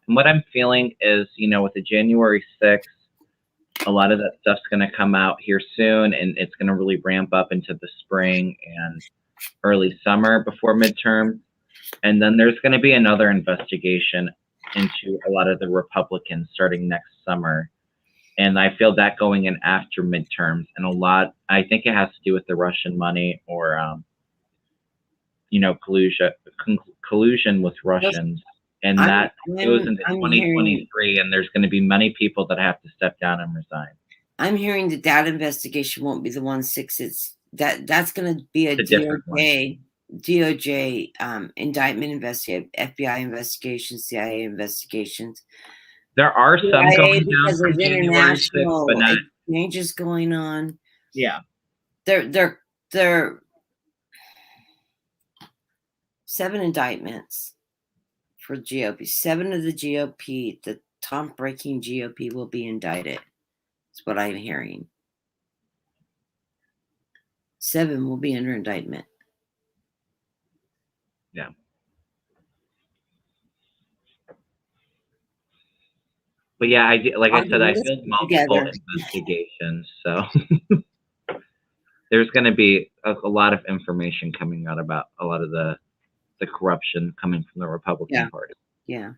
And what I'm feeling is, with the January 6th, a lot of that stuff's going to come out here soon, and it's going to really ramp up into the spring and early summer before midterm. And then there's going to be another investigation into a lot of the Republicans starting next summer. And I feel that going in after midterms, and I think it has to do with the Russian money or, collusion with Russians. And that goes into 2023, and there's going to be many people that have to step down and resign. I'm hearing that investigation won't be the 1-6. That's going to be a DOJ indictment investigation, FBI investigations, CIA investigations. There are some going down from January 6th, but not exchanges going on. Yeah, they're 7 indictments for GOP. 7 of the GOP, the top-breaking GOP, will be indicted. That's what I'm hearing. 7 will be under indictment. Yeah. But yeah, I feel multiple investigations, so there's going to be a lot of information coming out about a lot of the corruption coming from the Republican Party. Yeah.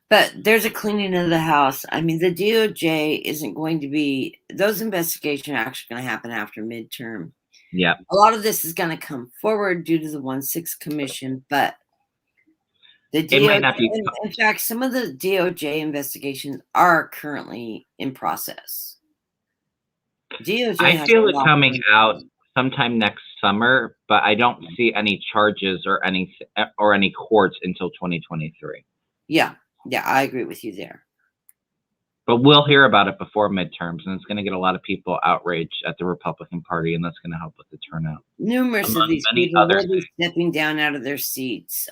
But there's a cleaning of the house. I mean, the DOJ isn't going to be, those investigations are actually going to happen after midterm. Yeah. A lot of this is going to come forward due to the 1-6 commission, but the DOJ, might not be. In fact, some of the DOJ investigations are currently in process. DOJ I feel it coming out sometime next summer, but I don't see any charges or any courts until 2023. Yeah, I agree with you there. But we'll hear about it before midterms, and it's going to get a lot of people outraged at the Republican Party, and that's going to help with the turnout. Numerous of these many people other will be stepping down out of their seats,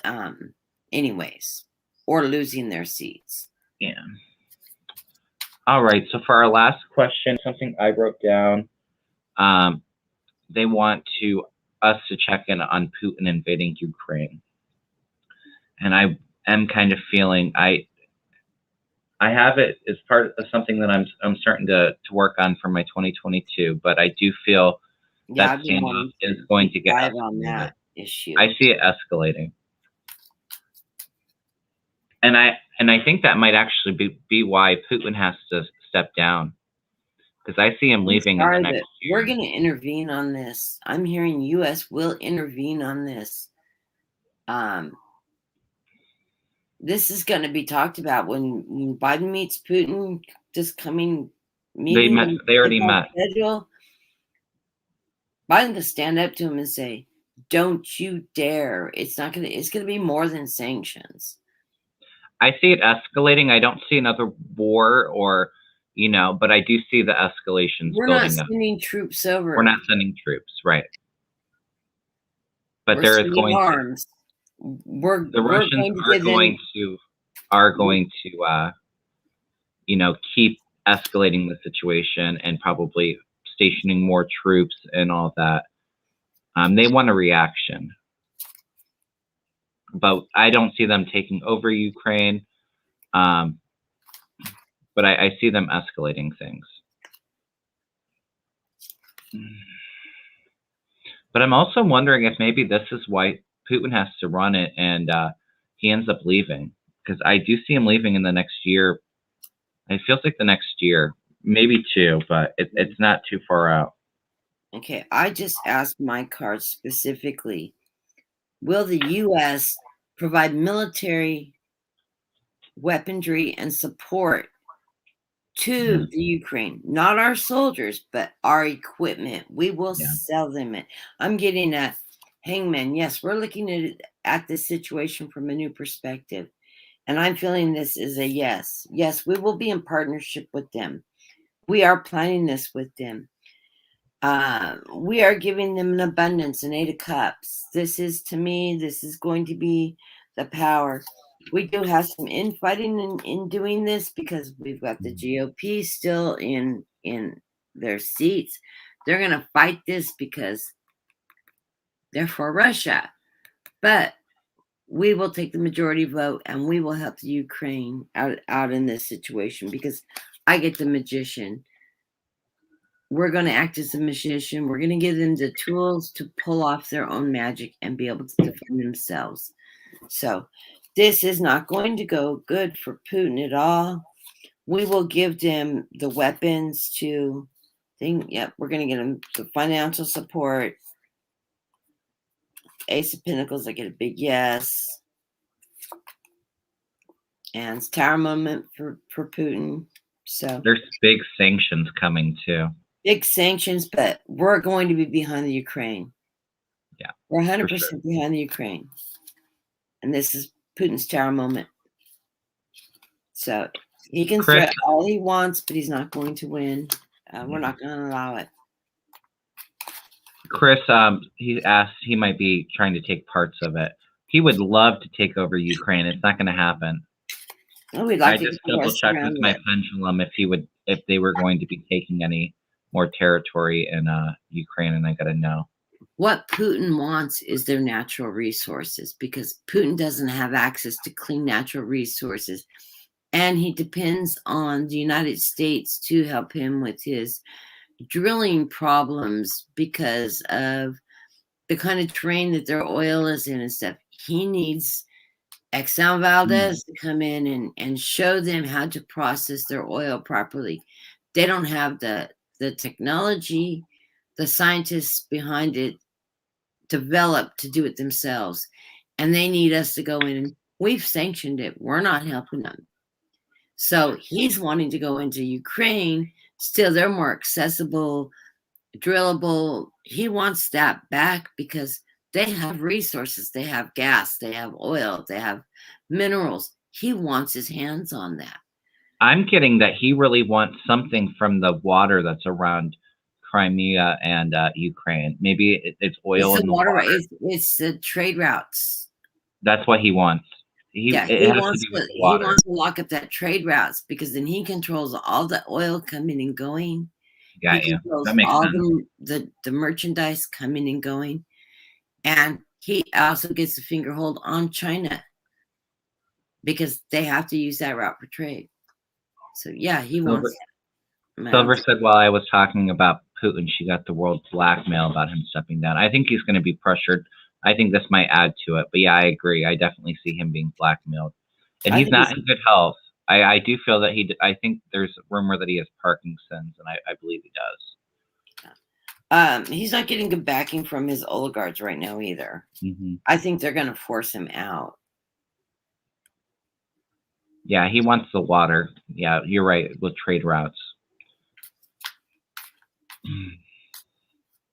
anyways, or losing their seats. Yeah. All right. So for our last question, something I wrote down, they want us to check in on Putin invading Ukraine, and I am kind of feeling I have it as part of something that I'm starting to work on for my 2022, but I do feel that standoff is going to get escalated. On that issue. I see it escalating, and I think that might actually be why Putin has to step down, because I see him leaving in the next year. We're going to intervene on this. I'm hearing U.S. will intervene on this. This is going to be talked about when Biden meets Putin this coming meeting. They already met. Schedule. Biden's going to stand up to him and say, "Don't you dare!" It's going to be more than sanctions. I see it escalating. I don't see another war but I do see the escalations building up. We're not sending troops over. We're not sending troops, right? But there is going arms. The Russians are going to keep escalating the situation and probably stationing more troops and all that. They want a reaction, but I don't see them taking over Ukraine. But I see them escalating things. But I'm also wondering if maybe this is why Putin has to run it, and he ends up leaving, because I do see him leaving in the next year. It feels like the next year, maybe 2, but it's not too far out. Okay, I just asked my card specifically, will the U.S. provide military weaponry and support to the Ukraine? Not our soldiers, but our equipment. We will sell them it. I'm getting a Hangman. Yes, we're looking at this situation from a new perspective. And I'm feeling this is a yes. Yes, we will be in partnership with them. We are planning this with them. We are giving them an abundance, an 8 of Cups. This is, to me, this is going to be the power. We do have some infighting in doing this, because we've got the GOP still in their seats. They're going to fight this because they're for Russia. But we will take the majority vote, and we will help the Ukraine out in this situation, because I get the magician. We're going to act as a magician. We're going to give them the tools to pull off their own magic and be able to defend themselves. So this is not going to go good for Putin at all. We will give them the weapons to think. Yep, we're going to get them the financial support. Ace of Pentacles, I get a big yes. And it's Tower moment for Putin. So there's big sanctions coming too. Big sanctions, but we're going to be behind the Ukraine. Yeah, we're 100% behind the Ukraine. And this is Putin's Tower moment. So he can threat all he wants, but he's not going to win. We're not going to allow it. Chris, he asked, he might be trying to take parts of it. He would love to take over Ukraine. It's not going to happen. Oh, we'd like I just double checked with my pendulum if they were going to be taking any more territory in Ukraine, and I got to know. What Putin wants is their natural resources, because Putin doesn't have access to clean natural resources, and he depends on the United States to help him with his drilling problems because of the kind of terrain that their oil is in and stuff. He needs Exxon Valdez to come in and show them how to process their oil properly. They don't have the technology, the scientists behind it developed to do it themselves. And they need us to go in, and we've sanctioned it. We're not helping them. So he's wanting to go into Ukraine. Still, they're more accessible, drillable. He wants that back because they have resources. They have gas. They have oil. They have minerals. He wants his hands on that. I'm getting that he really wants something from the water that's around Crimea and Ukraine. Maybe it's It's oil the in the water. water. It's the trade routes. That's what he wants. Yeah, It has to do with the he water. wants to lock up that trade routes because then he controls all the oil coming and going. He Got you. controls That makes all sense. the merchandise coming and going, and he also gets a fingerhold on China because they have to use that route for trade. So yeah, he Silver, wants. Silver said while I was talking about Putin, she got the world blackmail about him stepping down. I think he's going to be pressured. I think this might add to it. But yeah, I agree. I definitely see him being blackmailed. And I he's think not in good health. I do feel that I think there's a rumor that he has Parkinson's, and I believe he does. He's not getting good backing from his oligarchs right now either. Mm-hmm. I think they're going to force him out. Yeah, he wants the water. Yeah, you're right, with trade routes.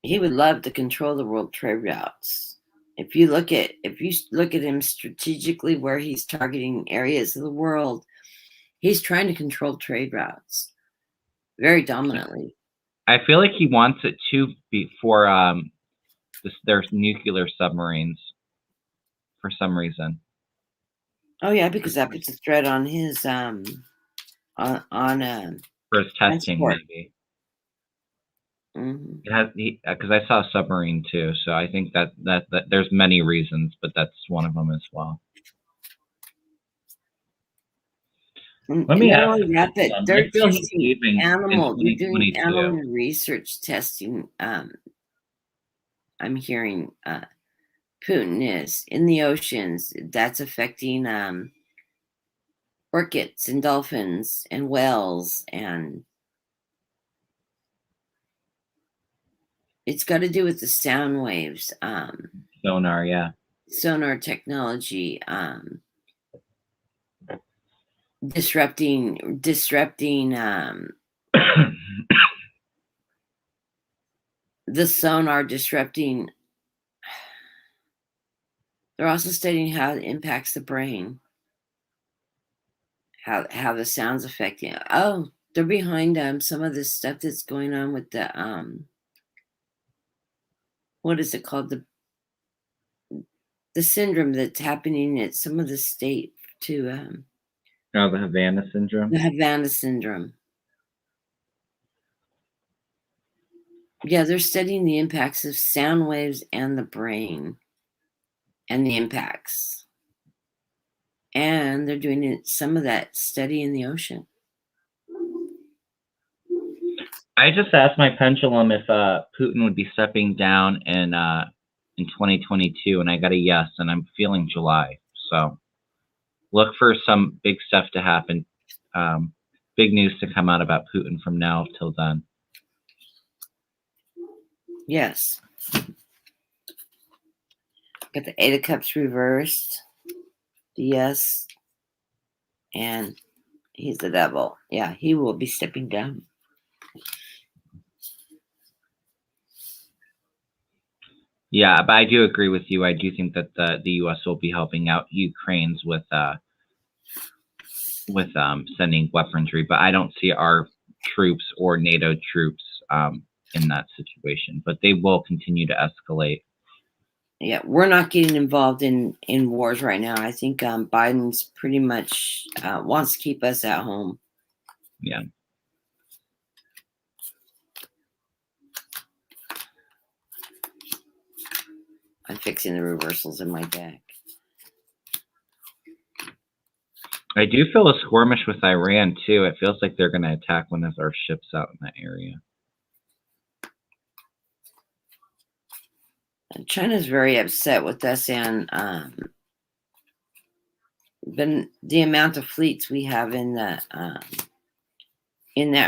He would love to control the world trade routes. If you look at him strategically where he's targeting areas of the world, he's trying to control trade routes very dominantly. I feel like he wants it to be for their nuclear submarines for some reason. Oh yeah, because that puts a threat on his on for his testing, transport. maybe. Mm-hmm. It has because I saw a submarine too, so I think that there's many reasons, but that's one of them as well. Let me ask you, that, but they're I feel he's testing leaving animal. in They're doing 2022. animal research testing. I'm hearing Putin is in the oceans. That's affecting orchids and dolphins and whales, and it's got to do with the sound waves. Sonar, yeah. Sonar technology. Disrupting the sonar, disrupting. They're also studying how it impacts the brain, how the sounds affecting. Oh, they're behind some of this stuff that's going on with the what is it called, the syndrome that's happening at some of the state to Oh, the Havana syndrome. the Havana syndrome. Yeah, they're studying the impacts of sound waves and the brain and the impacts. And they're doing some of that study in the ocean. I just asked my pendulum if Putin would be stepping down in 2022, and I got a yes, and I'm feeling July. So look for some big stuff to happen. Big news to come out about Putin from now till then. Yes. Got the Eight of Cups reversed. The yes. And he's the devil. Yeah, he will be stepping down. Yeah, but I do agree with you. I do think that the U.S. will be helping out Ukraine's with sending weaponry, but I don't see our troops or NATO troops in that situation. But they will continue to escalate. Yeah, we're not getting involved in wars right now. I think Biden's pretty much wants to keep us at home. Yeah. I'm fixing the reversals in my deck. I do feel a skirmish with Iran too. It feels like they're going to attack one of our ships out in that area. And China's very upset with us, and the amount of fleets we have in that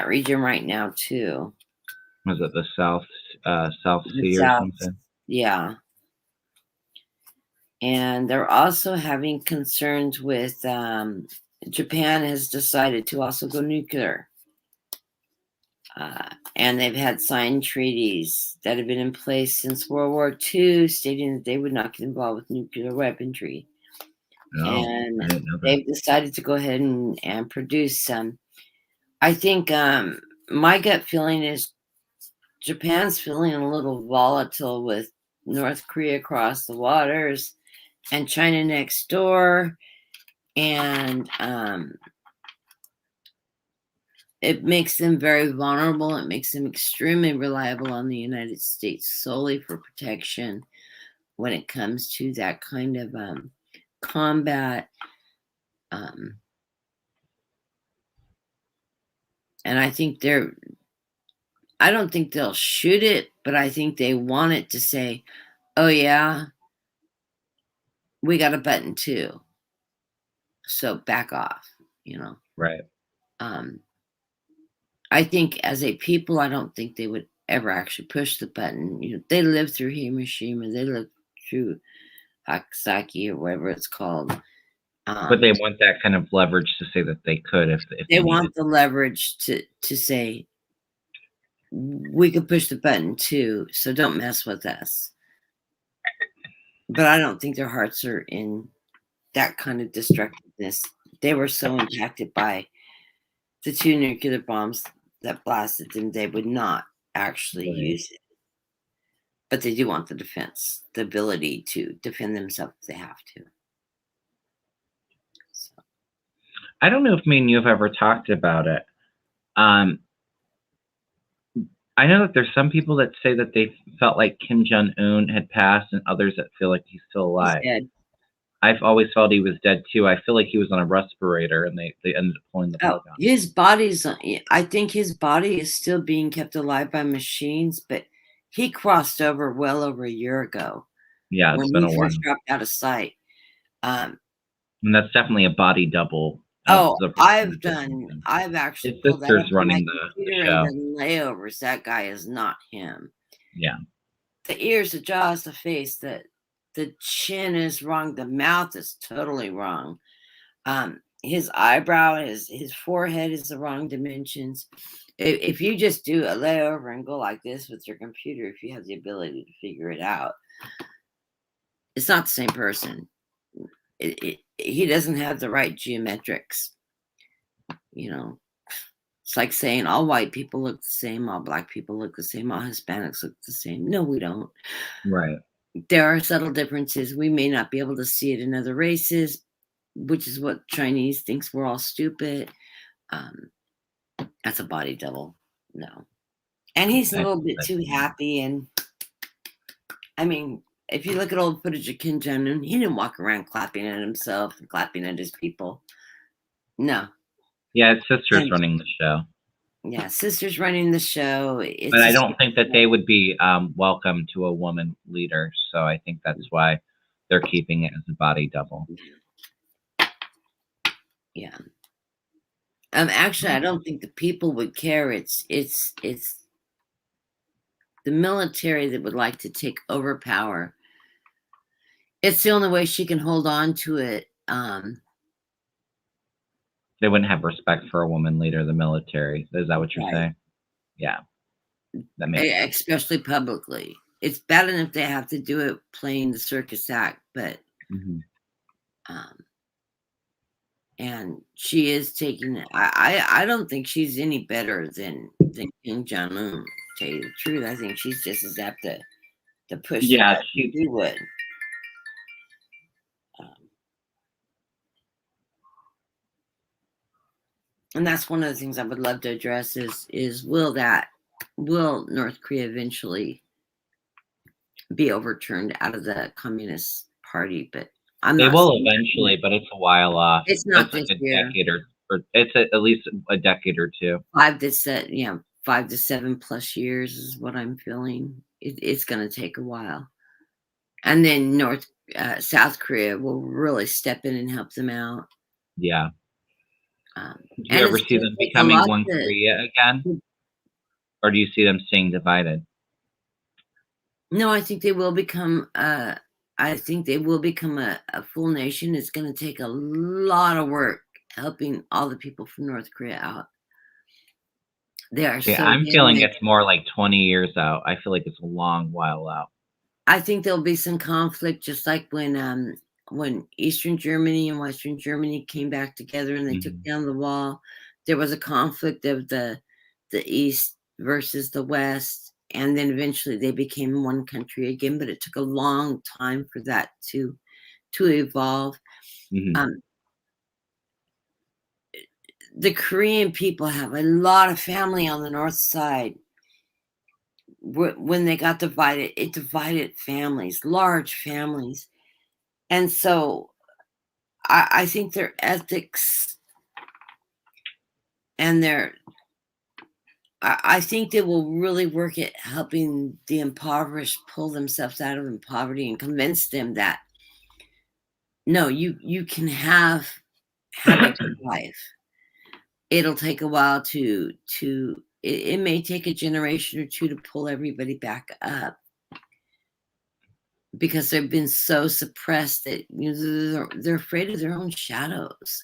region right now too. Was it the South Sea or something? Yeah. And they're also having concerns with Japan has decided to also go nuclear. And they've had signed treaties that have been in place since World War II stating that they would not get involved with nuclear weaponry. Oh, and I didn't know that. they've decided to go ahead and produce some I think my gut feeling is Japan's feeling a little volatile with North Korea across the waters and China next door. And it makes them very vulnerable. It makes them extremely reliable on the United States solely for protection when it comes to that kind of combat. And I think I don't think they'll shoot it, but I think they want it to say, oh, yeah, we got a button too. So back off, you know. Right. I think as a people, I don't think they would ever actually push the button. You know, they lived through Hiroshima, they lived through Nagasaki or whatever it's called. But they want that kind of leverage to say that they could if they they want needed. the leverage to say we could push the button too, so don't mess with us. But I don't think their hearts are in that kind of destructiveness. They were so impacted by the 2 nuclear bombs that blasted them, they would not actually use it. But they do want the defense, the ability to defend themselves if they have to. So. I don't know if me and you have ever talked about it. I know that there's some people that say that they felt like Kim Jong-un had passed and others that feel like he's still alive. He's dead. I've always felt he was dead too. I feel like he was on a respirator and they ended up pulling the plug on him. His body's, I think his body is still being kept alive by machines, but he crossed over well over a year ago. Yeah, it's been a while. When he first dropped out of sight. And that's definitely a body double. I've actually his pulled that up sister's on running my the computer show. and the layovers. That guy is not him. Yeah. The ears, the jaws, the face, the chin is wrong. The mouth is totally wrong. His eyebrow, his forehead is the wrong dimensions. If you just do a layover and go like this with your computer, if you have the ability to figure it out, it's not the same person. He doesn't have the right geometrics. You know, it's like saying all white people look the same, all black people look the same, all Hispanics look the same. No, we don't. Right. There are subtle differences. We may not be able to see it in other races, which is what Chinese thinks we're all stupid. That's a body double. No. And he's a little bit too happy. And I mean, if you look at old footage of Kim Jong-un, he didn't walk around clapping at himself and clapping at his people. No. Yeah, his sister's running the show. Yeah, sister's running the show. But I don't think that they would be welcome to a woman leader. So I think that's why they're keeping it as a body double. Yeah. Actually, I don't think the people would care. It's the military that would like to take over power. It's the only way she can hold on to it. They wouldn't have respect for a woman leader, the military. Is that what you're saying? Yeah. That makes sense. Especially publicly. It's bad enough they have to do it playing the circus act, but and she is taking it. I don't think she's any better than Kim Jong-un, to tell you the truth. I think she's just as apt to push she would. And that's one of the things I would love to address is will North Korea eventually be overturned out of the Communist Party? But they will eventually, but it's a while off. It's not this year. Decade or it's at least a decade or two. 5 to 7 plus years is what I'm feeling. It's going to take a while, and then South Korea will really step in and help them out. Yeah. Do you ever see them becoming one Korea again, or do you see them staying divided? No, I think they will become. I think they will become a full nation. It's going to take a lot of work helping all the people from North Korea out. They are. Yeah, I'm feeling it's more like 20 years out. I feel like it's a long while out. I think there'll be some conflict, just like when Eastern Germany and Western Germany came back together and they took down the wall. there was a conflict of the East versus the West, and then eventually they became one country again, but it took a long time for that to evolve. The Korean people have a lot of family on the north side. When they got divided, it divided families, large families. And so I think their ethics and I think they will really work at helping the impoverished pull themselves out of poverty and convince them that, no, you can have a good life. It'll take a while it may take a generation or two to pull everybody back up, because they've been so suppressed that they're afraid of their own shadows,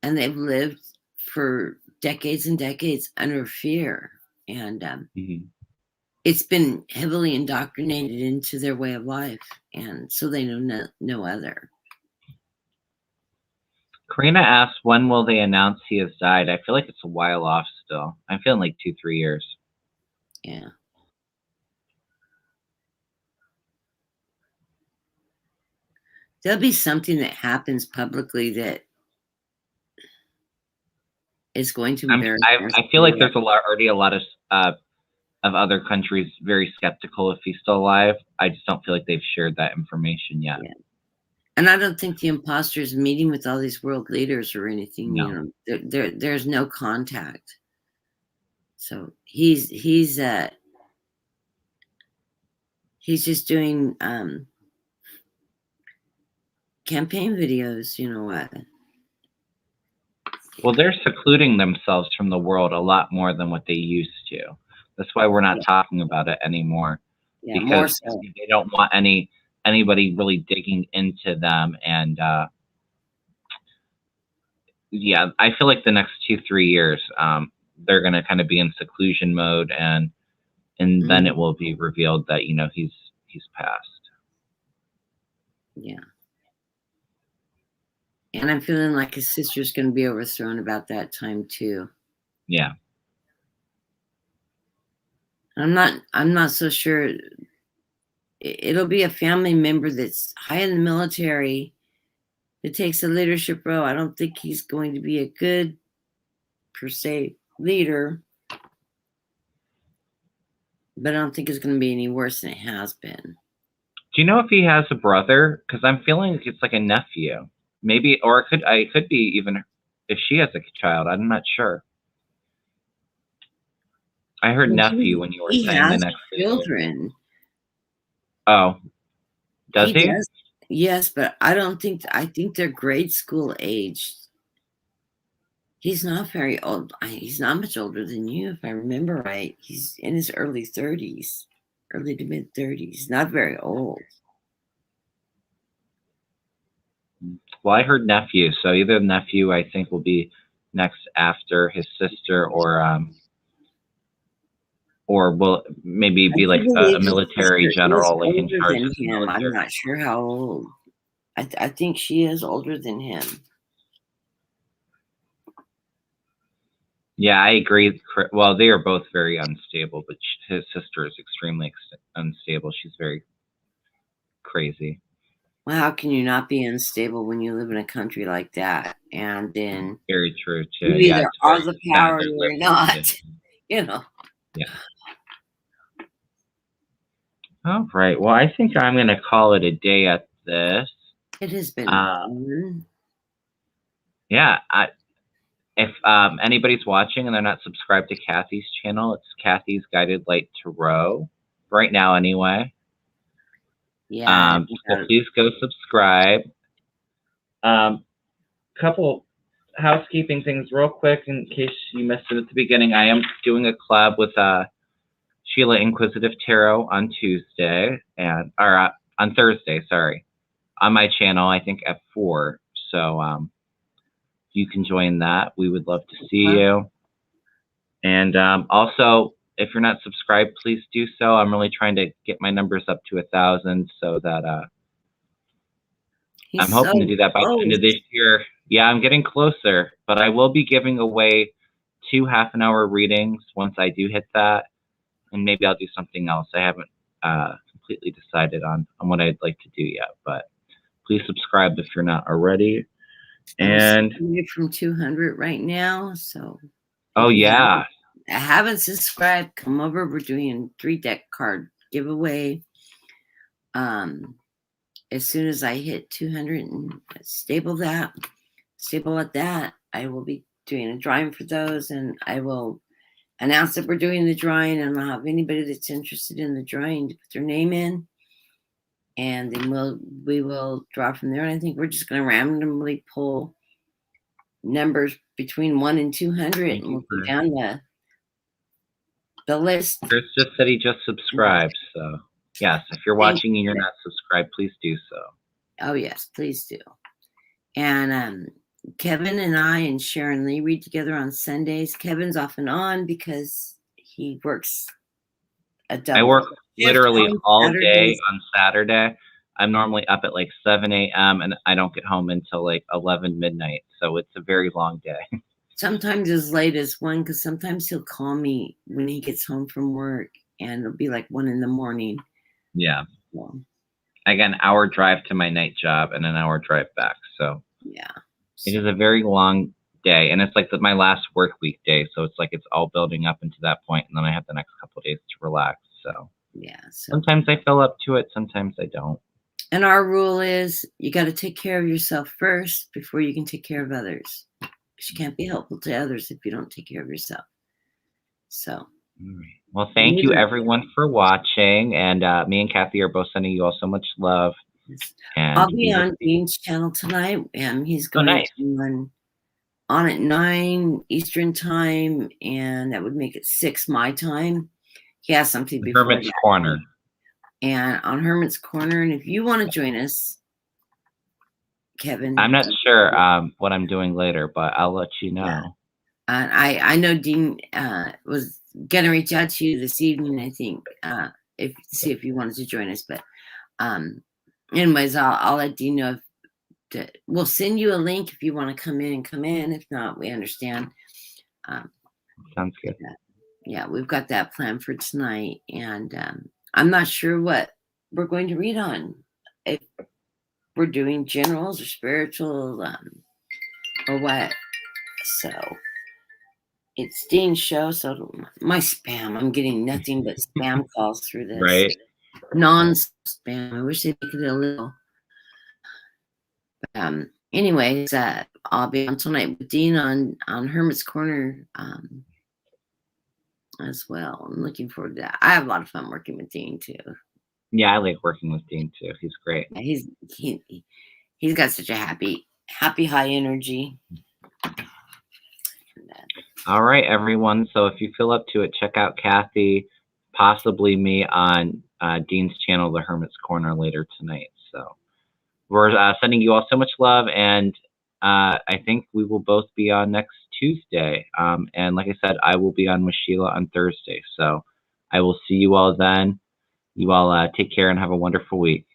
and they've lived for decades and decades under fear, and it's been heavily indoctrinated into their way of life, and so they know no other. Karina asked, when will they announce he has died? I feel like it's a while off still. I'm feeling like 2-3 years. Yeah. There'll be something that happens publicly that is going to embarrass. I feel like there's already a lot of other countries very skeptical if he's still alive. I just don't feel like they've shared that information yet. Yeah. And I don't think the imposter is meeting with all these world leaders or anything. No. There's no contact. So he's just doing campaign videos, what. Well, they're secluding themselves from the world a lot more than what they used to. That's why we're not talking about it anymore. Yeah, because more so. They don't want anybody really digging into them. And yeah, I feel like the next 2-3 years, they're going to kind of be in seclusion mode, and then it will be revealed that he's passed. Yeah. And I'm feeling like his sister's going to be overthrown about that time too. Yeah. I'm not so sure. It'll be a family member that's high in the military that takes a leadership role. I don't think he's going to be a good, per se, leader. But I don't think it's going to be any worse than it has been. Do you know if he has a brother? Because I'm feeling like it's like a nephew. Maybe, or it could be even if she has a child. I'm not sure. I heard nephew when you were saying the next children. Oh, does he? Does. Yes, but I think they're grade school aged. He's not very old. He's not much older than you, if I remember right. He's in his early 30s, early to mid 30s. Not very old. Well, I heard nephew, so either nephew I think will be next after his sister, or will maybe be like a military general, like in charge of him. I'm not sure how old. I think she is older than him. Yeah, I agree. Well, they are both very unstable, but his sister is extremely unstable. She's very crazy. Well, how can you not be unstable when you live in a country like that? And then very true too. You either are the power or not. Yeah. All right. Well, I think I'm going to call it a day at this. It has been fun. Yeah. If anybody's watching and they're not subscribed to Kathy's channel, it's Kathy's Guided Light Tarot. Right now, anyway. Yeah. So please go subscribe. Couple housekeeping things real quick in case you missed it at the beginning. I am doing a collab with Sheila Inquisitive Tarot on Tuesday, or on Thursday, sorry, on my channel, I think at 4. So you can join that. We would love to see you. And also, if you're not subscribed, please do so. I'm really trying to get my numbers up to 1,000 so that I'm hoping to do that by the end of this year. Yeah, I'm getting closer, but I will be giving away 2 half-an-hour readings once I do hit that, and maybe I'll do something else. I haven't completely decided on what I'd like to do yet, but please subscribe if you're not already. And I'm from 200 right now, so oh yeah, I haven't subscribed. Come over. We're doing a 3-deck card giveaway. As soon as I hit 200 and stable at that, I will be doing a drawing for those, and I will announce that we're doing the drawing, and I'll have anybody that's interested in the drawing to put their name in, and then we will draw from there. And I think we're just going to randomly pull numbers between 1 and 200, and we'll go down the list. Chris just said he just subscribed, so yes, if you're watching and you're not subscribed, please do so. Oh yes, please do. And Kevin and I and Sharon Lee read together on Sundays. Kevin's off and on because he works a double. I work literally all day on Saturday. I'm normally up at like 7 a.m. and I don't get home until like 11 midnight. So it's a very long day. Sometimes as late as 1, because sometimes he'll call me when he gets home from work, and it'll be like 1 in the morning. Yeah. I got an hour drive to my night job and an hour drive back. So yeah, it is a very long day, and it's like my last work week day. So it's like it's all building up into that point, and then I have the next couple of days to relax. So yeah, sometimes I fill up to it, sometimes I don't. And our rule is you got to take care of yourself first before you can take care of others. You can't be helpful to others if you don't take care of yourself. So, well, thank you everyone for watching, and me and Kathy are both sending you all so much love. And I'll be on Dean's channel tonight, and he's going to be on at 9 Eastern time, and that would make it 6 my time. He has something before Hermit's Corner. And on Hermit's Corner, and if you want to join us, Kevin. I'm not sure what I'm doing later, but I'll let you know. Yeah. And I know Dean was gonna reach out to you this evening, I think, see if you wanted to join us. But anyways, I'll let Dean know. We'll send you a link if you want to come in. If not, we understand. Sounds good. Yeah, we've got that plan for tonight, and I'm not sure what we're going to read on. If we're doing generals or spiritual or what. So it's Dean's show. So my spam, I'm getting nothing but spam calls through this. Right. Non-spam. I wish they'd make it a little. But, anyways, I'll be on tonight with Dean on Hermit's Corner as well. I'm looking forward to that. I have a lot of fun working with Dean too. Yeah, I like working with Dean too. He's great. Yeah, he's got such a happy high energy. All right, everyone. So if you feel up to it, check out Kathy, possibly me on Dean's channel, The Hermit's Corner, later tonight. So we're sending you all so much love, and I think we will both be on next Tuesday. And like I said, I will be on with Sheila on Thursday. So I will see you all then. You all take care and have a wonderful week.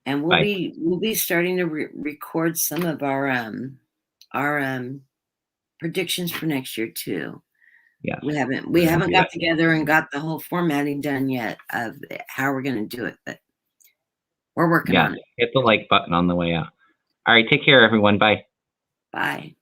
And we'll be starting to record some of our predictions for next year too. Yeah, we haven't got together and got the whole formatting done yet of how we're going to do it, but we're working on it. Hit the like button on the way out. All right, take care, everyone. Bye. Bye.